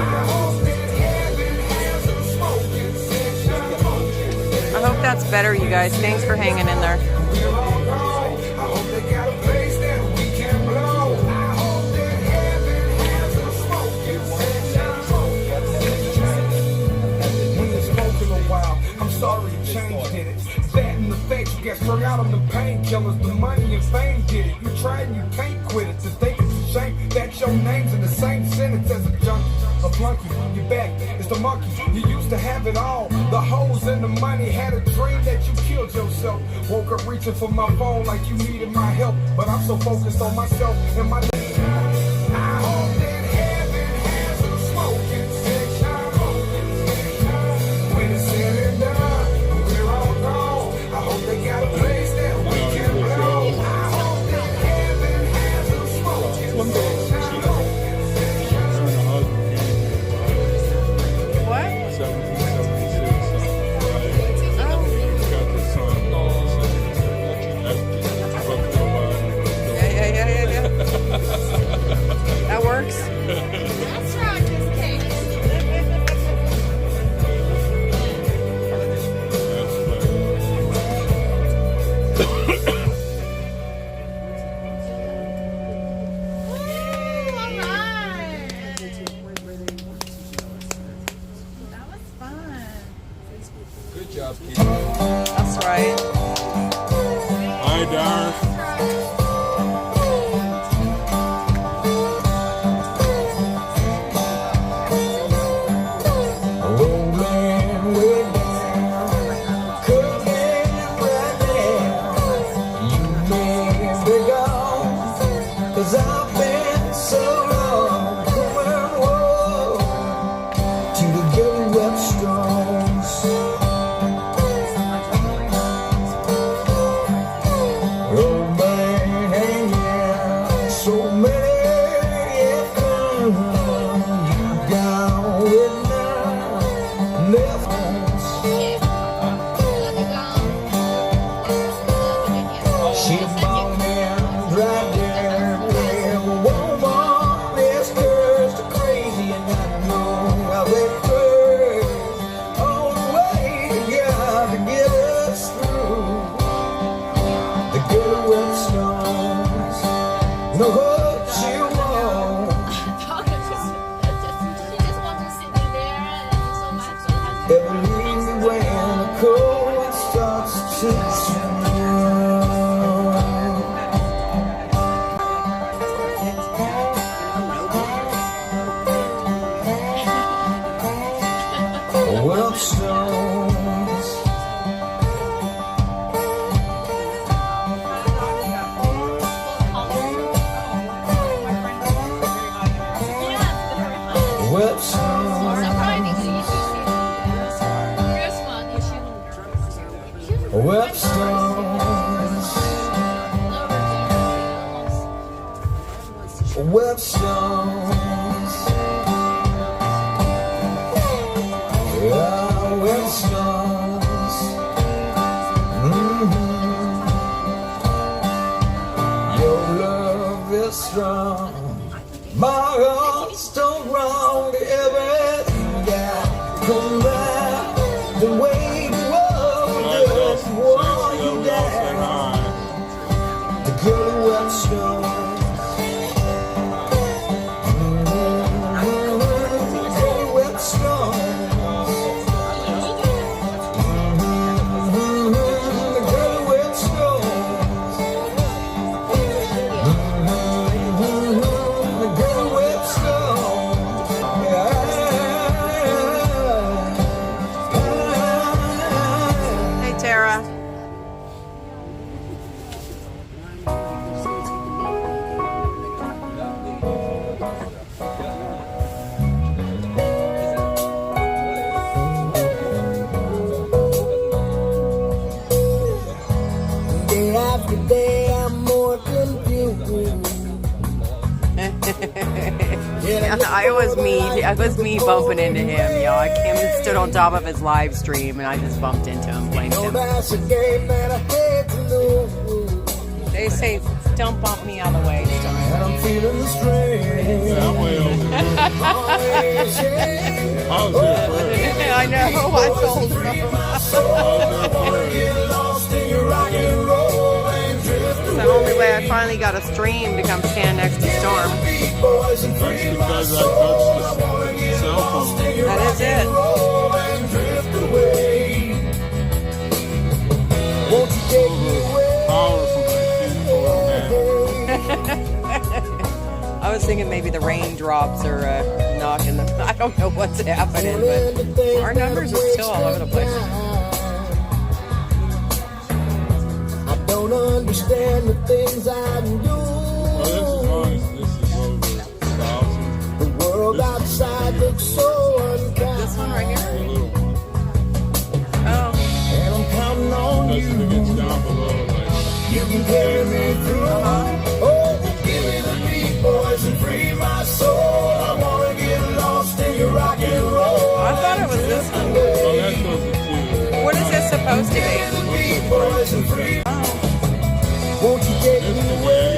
I hope that heaven has a smoking section.
I hope that's better, you guys. Thanks for hanging in there.
I hope they got a place that we can blow. I hope that heaven has a smoking section. We ain't spoken a while. I'm sorry you changed it. That and the fact you got strung out on the painkillers, the money and fame did it. You tried and you can't quit it. To think it's a shame that your name's in the same sentence as a junkie, a flunky. Your back is the monkey. You used to have it all. The hoes and the money. Had a dream that you killed yourself. Woke up reaching for my phone like you needed my help. But I'm so focused on myself and my. I hope that heaven has a smoking section. When it's said and done, we're all gone. I hope they got a place that we can blow. I hope that heaven has a smoking section.
What?
1776.
Yeah. That works.
That's right, Miss Kate.
Good job, Keith.
That's right.
Hi, Darren.
Rolling way down, coming right down. You may be gone, 'cause I've been so long going whoa to the good web storms. Oh man, yeah, so many have come. You down with left hands. She bought me right there. Well, woman, this girl's too crazy, and I know how they hurt. All the way together to get us through the good web storms. No what you want. Ever leave me when the cold starts to web storms. Web storms. Web storms. Web storms. Yeah, web storms. Your love is strong. My heart's don't wrong to everything you got. Come back the way you were before you died. The girl who web storms.
Hey, Tara.
I was me bumping into him, y'all. I came and stood on top of his live stream, and I just bumped into him, playing him. They say, don't bump me out of the way.
I'm feeling the strain.
I'm way over there. I was there first.
I know, I told him. It's the only way I finally got a stream to come stand next to Storm.
That's because I touched the cell phone.
That is it.
Powerful.
I was thinking maybe the raindrops are knocking them. I don't know what's happening, but our numbers are still all over the place.
I don't understand the things I do.
This is over 1,000.
The world outside looks so unkind.
This one right here?
The little one.
Oh.
And I'm counting on
Because
you.
if it gets down below, like,
You can carry me through. Oh, give me the beat, boys, and free my soul. I wanna get lost in your rock and roll.
I thought it was this one.
oh, that's supposed to be.
What is this supposed to be?
Beat, boys, and free. Won't you take me away?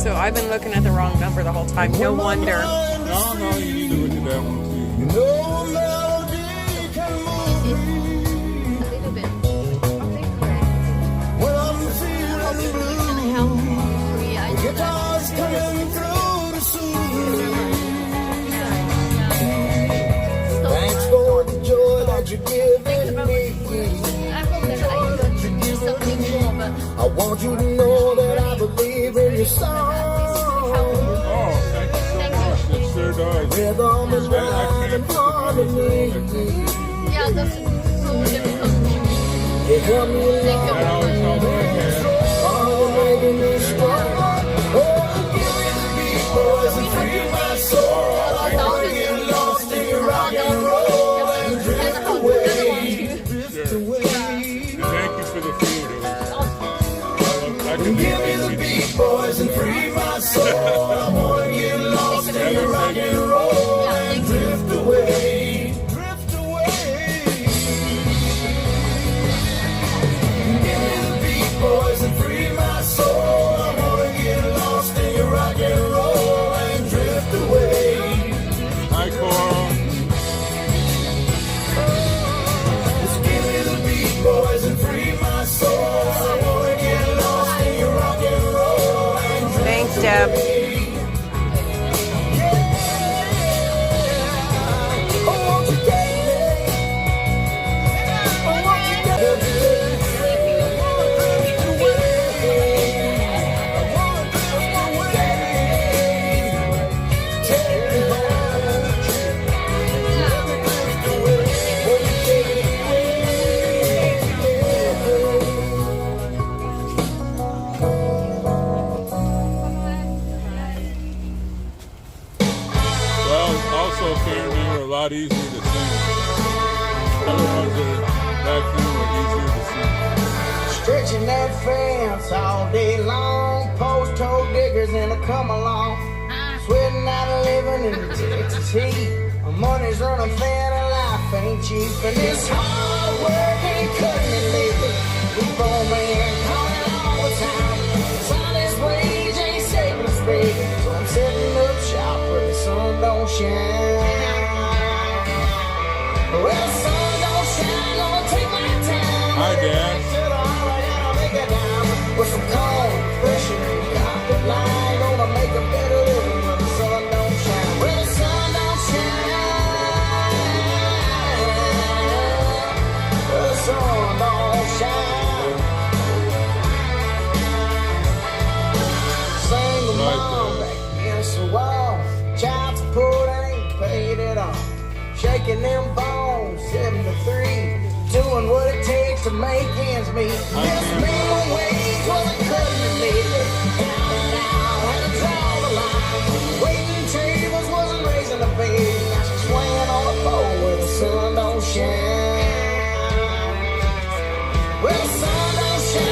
So I've been looking at the wrong number the whole time. No wonder.
No, you need to look at that one too.
No melody can move me when I'm feeling blue. The guitar's coming through to soothe me. Thanks for the joy that you're giving me. I want you to know that I believe in your song.
Oh, thank you so much. It sure does.
Rhythm and rhyme and harmony.
Yeah, that's so difficult.
You help me along.
That always helps me, man.
Oh, you're making me strong. Oh, give me the beat, boys, and free my soul. I wanna get lost in your rock and roll and drift away. Drift away.
And thank you for the food. I can
Give me the beat, boys, and free my soul. I wanna get lost in your rock and roll and drift away. Drift away. Give me the beat, boys, and free my soul. I wanna get lost in your rock and roll and drift away.
Hi, Coral.
Just give me the beat, boys, and free my soul. I wanna get lost in your rock and roll and drift
Thanks, Deb.
away. Oh, won't you take me? Oh, won't you take me?
Well, also, Karen, they were a lot easier to sing. Other ones that back then were easier to sing.
Stretching that fence all day long, post toe diggers and a come along, sweating out a living in the Texas heat. Money's running thin and life ain't cheap, and this hard work ain't cutting it lately. Keep on man, calling all the time. Honest wage ain't saving us, baby. So I'm setting up shop where the sun don't shine. Well, the sun don't shine, gonna take my time.
Hi, Dad.
With some corn, fresh and cotton line, gonna make a better living when the sun don't shine. When the sun don't shine, the sun don't shine. Sing them all back against the wall. Child support ain't paid at all. Shaking them bones, 7-3. Doing what it takes to make ends meet. This minimum wage wasn't cutting it lately. Counting down, had to draw the line. Waiting tables wasn't raising a bed. Now she's swinging on a pole where the sun don't shine. Well, the sun don't shine.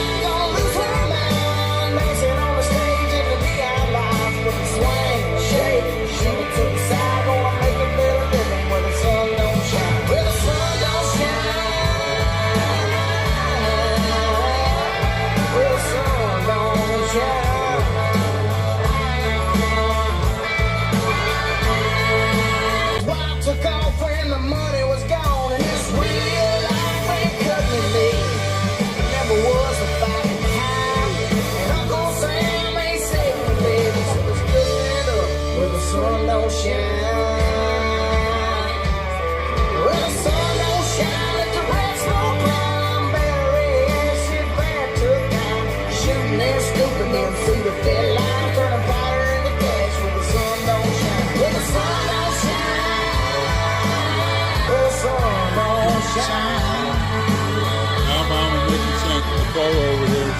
photo over here.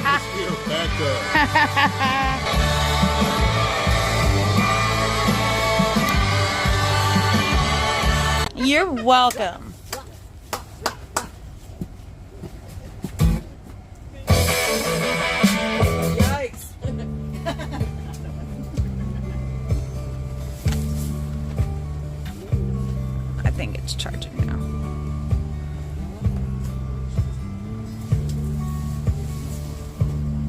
Let's get her back up.
You're welcome.
Yikes.
I think it's charging now.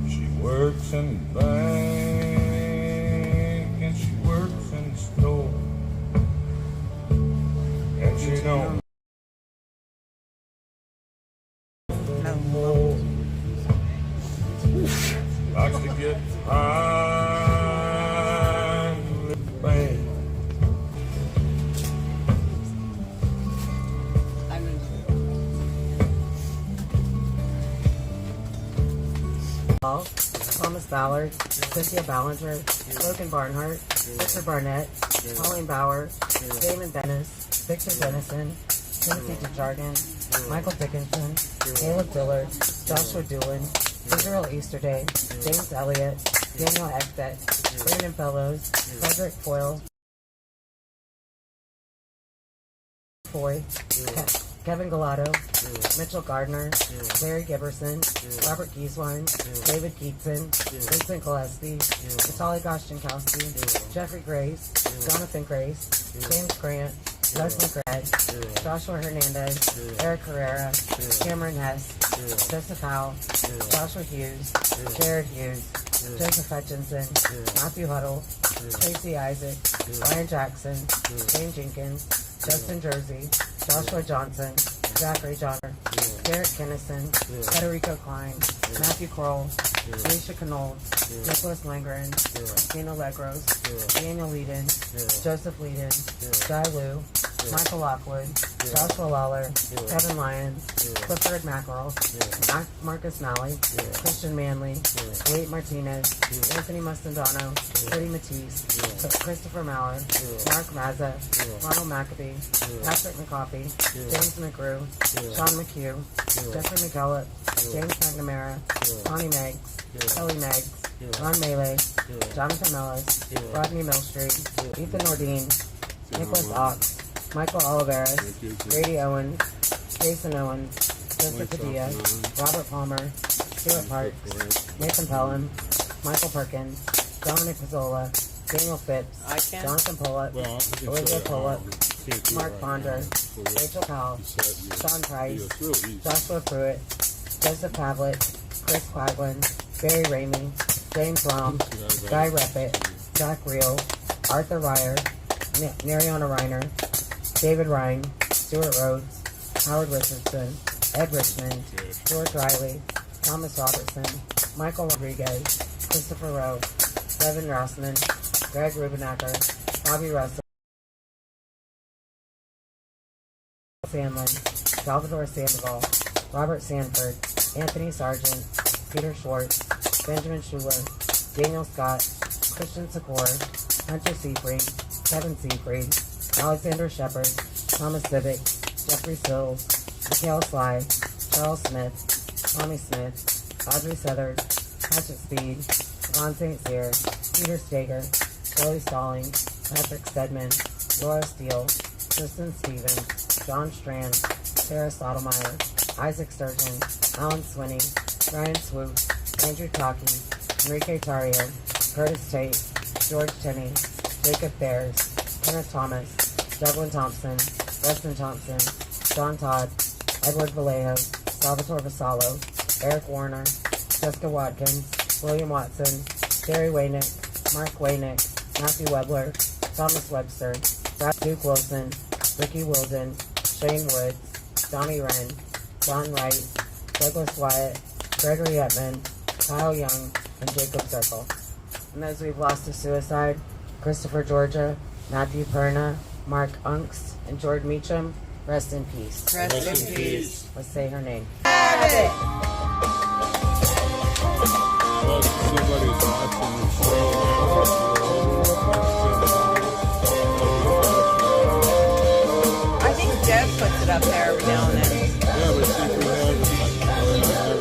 She works in the bank and she works in the store. And she don't. Likes to get high with the band.
Thomas Ballard, Cynthia Ballinger, Logan Barnhart, Victor Barnett, Colleen Bauer, Damon Dennis, Victor Dennison, Timothy DeJargan, Michael Dickinson, Caleb Dillard, Joshua Doolin, Israel Easterday, James Elliott, Daniel Eckbeck, Brandon Fellows, Frederick Foyle, Foy, Kevin Galato, Mitchell Gardner, Larry Giberson, Robert Gieswein, David Keatson, Vincent Gillespie, Natalie Goshchenkowski, Jeffrey Grace, Jonathan Grace, James Grant, Leslie Grad, Joshua Hernandez, Eric Herrera, Cameron Hess, Joseph Howell, Joshua Hughes, Jared Hughes, Joseph Hutchinson, Matthew Huddle, Tracy Isaac, Ryan Jackson, Jane Jenkins, Justin Jersey, Joshua Johnson, Zachary Johnner, Derek Kennison, Federico Klein, Matthew Kroll, Alicia Knoll, Nicholas Langren, Dana Legros, Daniel Leadon, Joseph Leadon, Guy Liu, Michael Lockwood, Joshua Lawler, Kevin Lyons, Clifford Mackerel, Marcus Malley, Christian Manley, Wade Martinez, Anthony Mastandano, Cody Matisse, Christopher Mallard, Mark Mazza, Ronald McAbee, Patrick McCoffey, James McGrew, Sean McHugh, Jeffrey McCullough, James McNamara, Connie Meggs, Kelly Meggs, Ron Melee, Jonathan Mellis, Rodney Millstreet, Ethan Nordine, Nicholas Ox, Michael Oliveris, Grady Owens, Jason Owens, Joseph Padilla, Robert Palmer, Stuart Parks, Nathan Pelham, Michael Perkins, Dominic Pizzola, Daniel Phipps, Jonathan Pullup, Olivia Pullup, Mark Ponder, Rachel Powell, Sean Price, Joshua Pruitt, Joseph Pavlet, Chris Quaglin, Barry Ramey, James Lom, Guy Reppett, Zach Reel, Arthur Ryer, Nariana Reiner, David Ryan, Stuart Rhodes, Howard Richardson, Ed Richmond, George Riley, Thomas Robertson, Michael Rodriguez, Christopher Rowe, Devin Rossman, Greg Rubenacker, Bobby Russell, Sandlin, Salvador Sandoval, Robert Sanford, Anthony Sargent, Peter Schwartz, Benjamin Schuler, Daniel Scott, Christian Secor, Hunter Seafried, Kevin Seafried, Alexander Shepard, Thomas Civic, Jeffrey Sills, Mikhail Sly, Charles Smith, Tommy Smith, Audrey Southard, Patrick Speed, Ron St. Cyr, Peter Stager, Chloe Stallings, Patrick Stedman, Laura Steele, Tristan Stevens, John Strand, Sarah Sotomayor, Isaac Sturgeon, Alan Swinney, Ryan Swoop, Andrew Talkie, Enrique Tario, Curtis Tate, George Tenney, Jacob Bears, Kenneth Thomas, Douglas Thompson, Weston Thompson, John Todd, Edward Vallejo, Salvatore Vassallo, Eric Warner, Jessica Watkins, William Watson, Gary Waynick, Mark Waynick, Matthew Webler, Thomas Webster, Brad Duke Wilson, Ricky Wilden, Shane Woods, Donnie Wren, John Wright, Douglas Wyatt, Gregory Etman, Kyle Young, and Jacob Circle. And those we've lost to suicide, Christopher Georgia, Matthew Perna, Mark Unks, and George Meacham, rest in peace.
Rest in peace.
Let's say her name.
Well, somebody's watching the show.
I think Deb puts it up there every now and then.
Yeah, but see if we have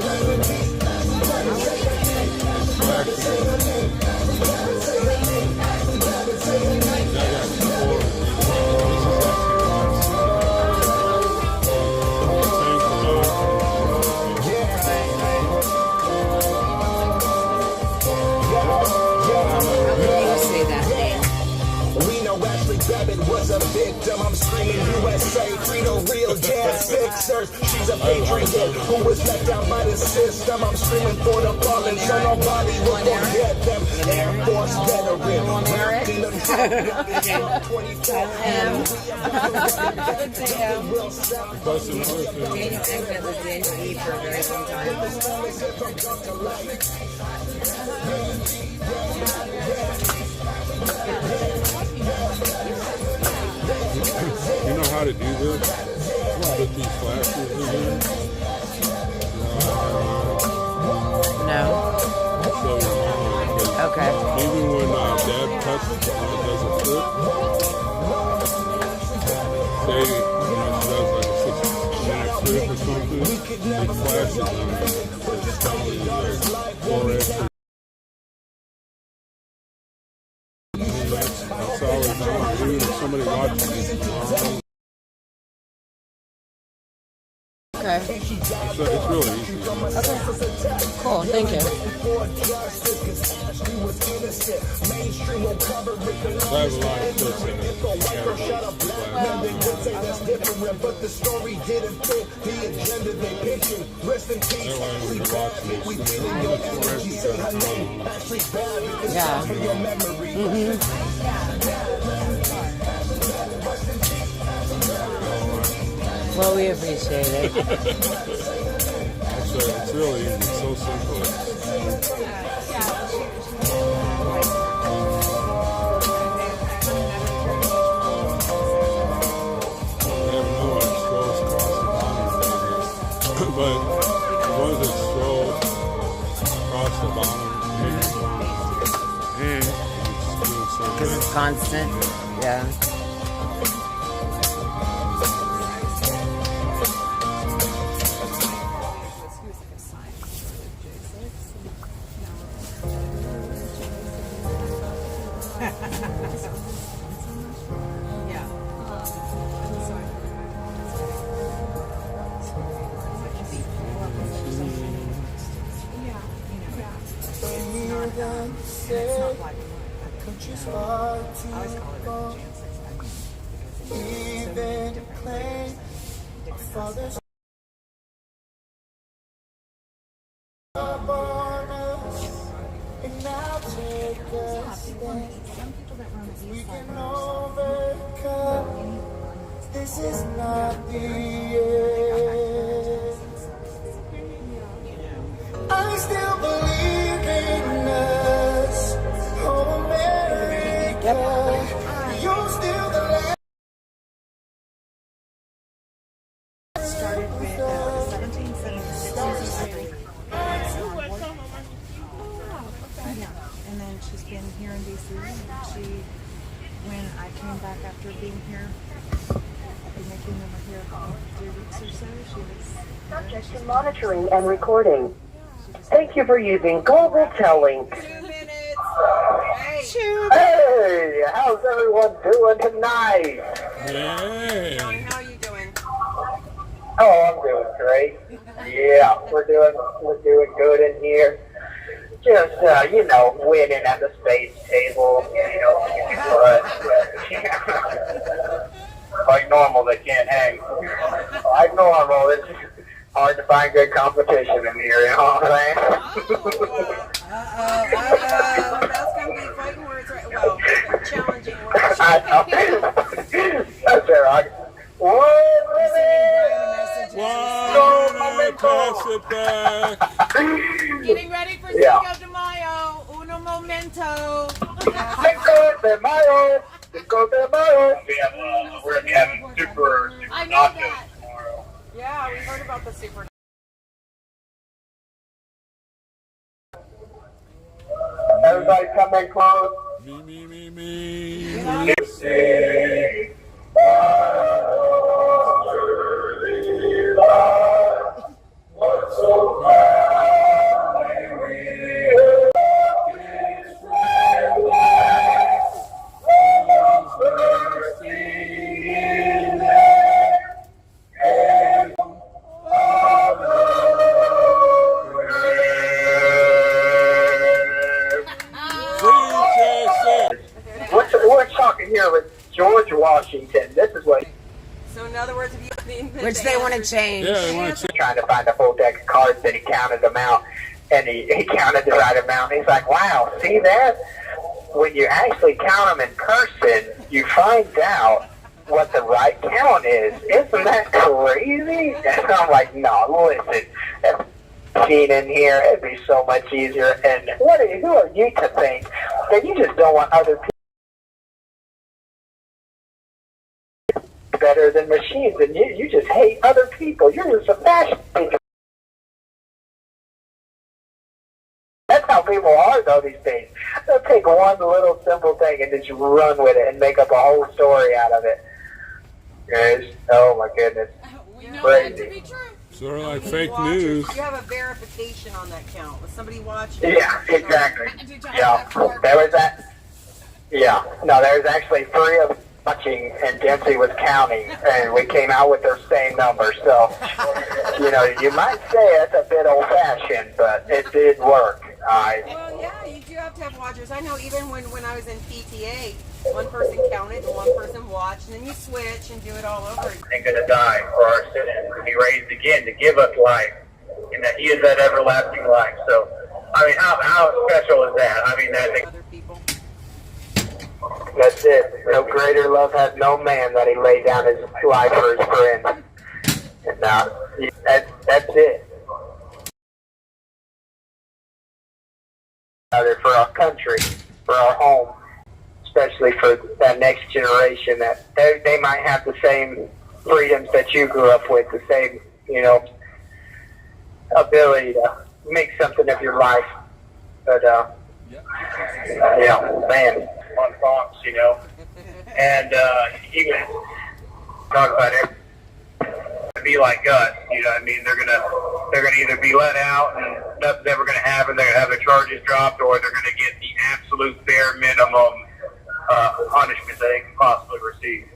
they drinking. Who was left out by the system? I'm screaming for the fallen, so nobody will forget them. Air Force veteran.
Daniel acted with Daniel E for a very long time.
You know how to do this? Put these flashes in here.
No.
So,
okay.
Even when Dad cuts it, doesn't flip. Say, she does like a 6-minute flip or something, it flashes on me. It's telling you like 4Ashli. That's all it's on. Even if somebody watching it,
okay.
So it's really easy.
Okay. Cool, thank you.
I have a lot of clips in it.
Yeah. Well, we appreciate it.
It's really easy. It's so simple. But once it scrolls across the bottom,
because it's constant. Yeah.
This is not the end. I still believe in us. Oh, America, you're still the last.
Started with 1776. Yeah, and then she's been here in DC. And when I came back after being here, making them here about 3 weeks or so, she was.
Subject to monitoring and recording. Thank you for using Global Telling.
2 minutes.
Hey, how's everyone doing tonight?
Hey.
How are you doing?
Oh, I'm doing great. Yeah, we're doing good in here. Just winning at the space table. Like normal, they can't hang. Like normal, it's hard to find good competition in here, you know what I'm saying?
That's going to be fighting words, right? Well, challenging words.
I know. That's right.
Getting ready for Cinco de Mayo. Uno momento.
Cinco de Mayo. Cinco de Mayo. We're going to be having super nachos tomorrow.
Yeah, we heard about the super.
Everybody come in close.
Me.
We're talking here with George Washington. This is what
Which they want to change.
Yeah, they want to change.
Trying to find a full deck of cards, and he counted them out, and he counted the right amount. And he's like, wow, see that? When you actually count them in person, you find out what the right count is. Isn't that crazy? And I'm like, no, listen, if seen in here, it'd be so much easier. And who are you to think that you just don't want other people better than machines, and you just hate other people. You're just a fashion teacher. That's how people are, though, these days. They'll take one little simple thing and just run with it and make up a whole story out of it. Guys, oh my goodness.
We know
Crazy.
that to be true.
Sort of like fake news.
You have a verification on that count. Was somebody watching?
Yeah, exactly. Yeah, there was that. Yeah, no, there was actually 3 of us watching, and Dempsey was counting, and we came out with their same number. So, you know, you might say it's a bit old-fashioned, but it did work.
Well, yeah, you do have to have watchers. I know even when I was in PTA, one person counted and one person watched, and then you switch and do it all over again.
And going to die for our sins, to be raised again, to give us life, and that He is that everlasting life. So, I mean, how special is that? I mean,
Other people.
That's it. No greater love has no man that he laid down his life for his friends. And that's it. For our country, for our home, especially for that next generation, that they might have the same freedoms that you grew up with, the same, you know, ability to make something of your life. But, yeah, man. On Fox, you know, and he would talk about it. Be like us, you know what I mean? They're gonna either be let out and nothing's ever gonna happen. They're gonna have their charges dropped, or they're gonna get the absolute bare minimum punishment that they can possibly receive.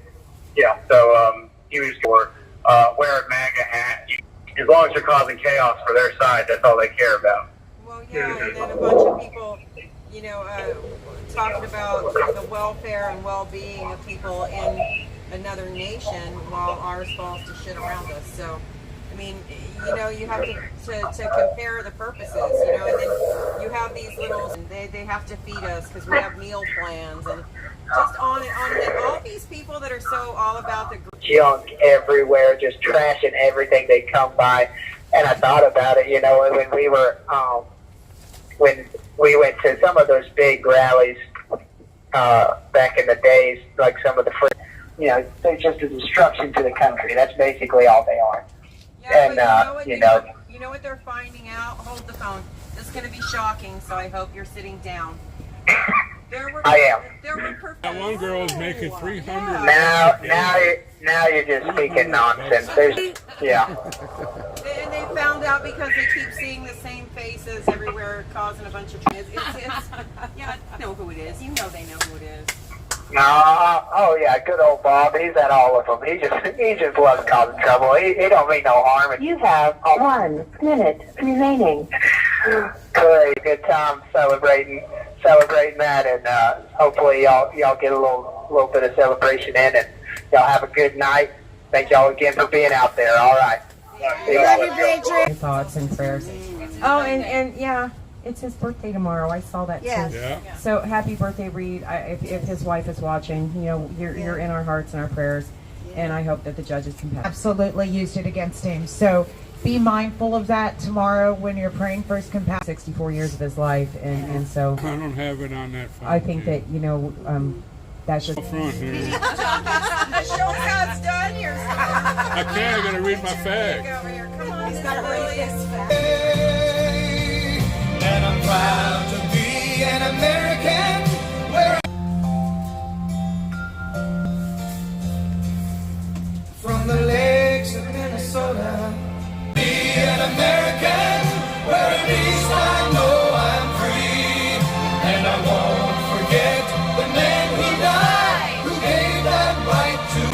Yeah. So he was for wear a MAGA hat. As long as you're causing chaos for their side, that's all they care about.
Well, yeah, and then a bunch of people, you know, talking about the welfare and well-being of people in another nation while ours falls to shit around us. So, I mean, you know, you have to compare the purposes, you know, and then you have these little, they have to feed us because we have meal plans, and just on and on. And all these people that are so all about the
junk everywhere, just trashing everything they come by. And I thought about it, you know, when we were, when we went to some of those big rallies back in the days, like some of the you know, they're just a destruction to the country. That's basically all they are.
Yeah,
and,
you know what they're finding out? Hold the phone. This is going to be shocking, so I hope you're sitting down.
I am.
That one girl is making $300.
Now you're just speaking nonsense. Yeah.
And they found out because they keep seeing the same faces everywhere, causing a bunch of yeah, I know who it is. You know they know who it is.
Oh yeah, good old Bob. He's at all of them. He just loves causing trouble. He don't mean no harm.
You have 1 minute remaining.
Great, good time celebrating that, and hopefully y'all get a little bit of celebration in, and y'all have a good night. Thank y'all again for being out there. All right.
Thoughts and prayers. Oh, and yeah. It's his birthday tomorrow. I saw that too.
Yeah.
So happy birthday, Reed. If his wife is watching, you know, you're in our hearts and our prayers, and I hope that the judges can pass.
Absolutely used it against him. So be mindful of that tomorrow when you're praying for his compassion.
64 years of his life, and so
I don't have it on that phone.
I think that, you know, that's just
front here.
Show us how it's done here.
I can't. I gotta read my facts.
Come on, he's got to read his facts.
And I'm proud to be an American. From the lakes of Minnesota, be an American, where at least I know I'm free. And I won't forget the man who died, who gave that right to.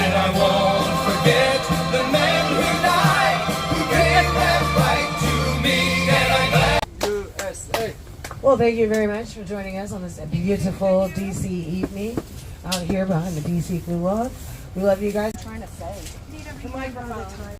And I won't forget the man who died, who gave that right to me. And I'm glad.
Well, thank you very much for joining us on this beautiful DC evening out here behind the DC Gulag. We love you guys.
Trying to say. The microphone.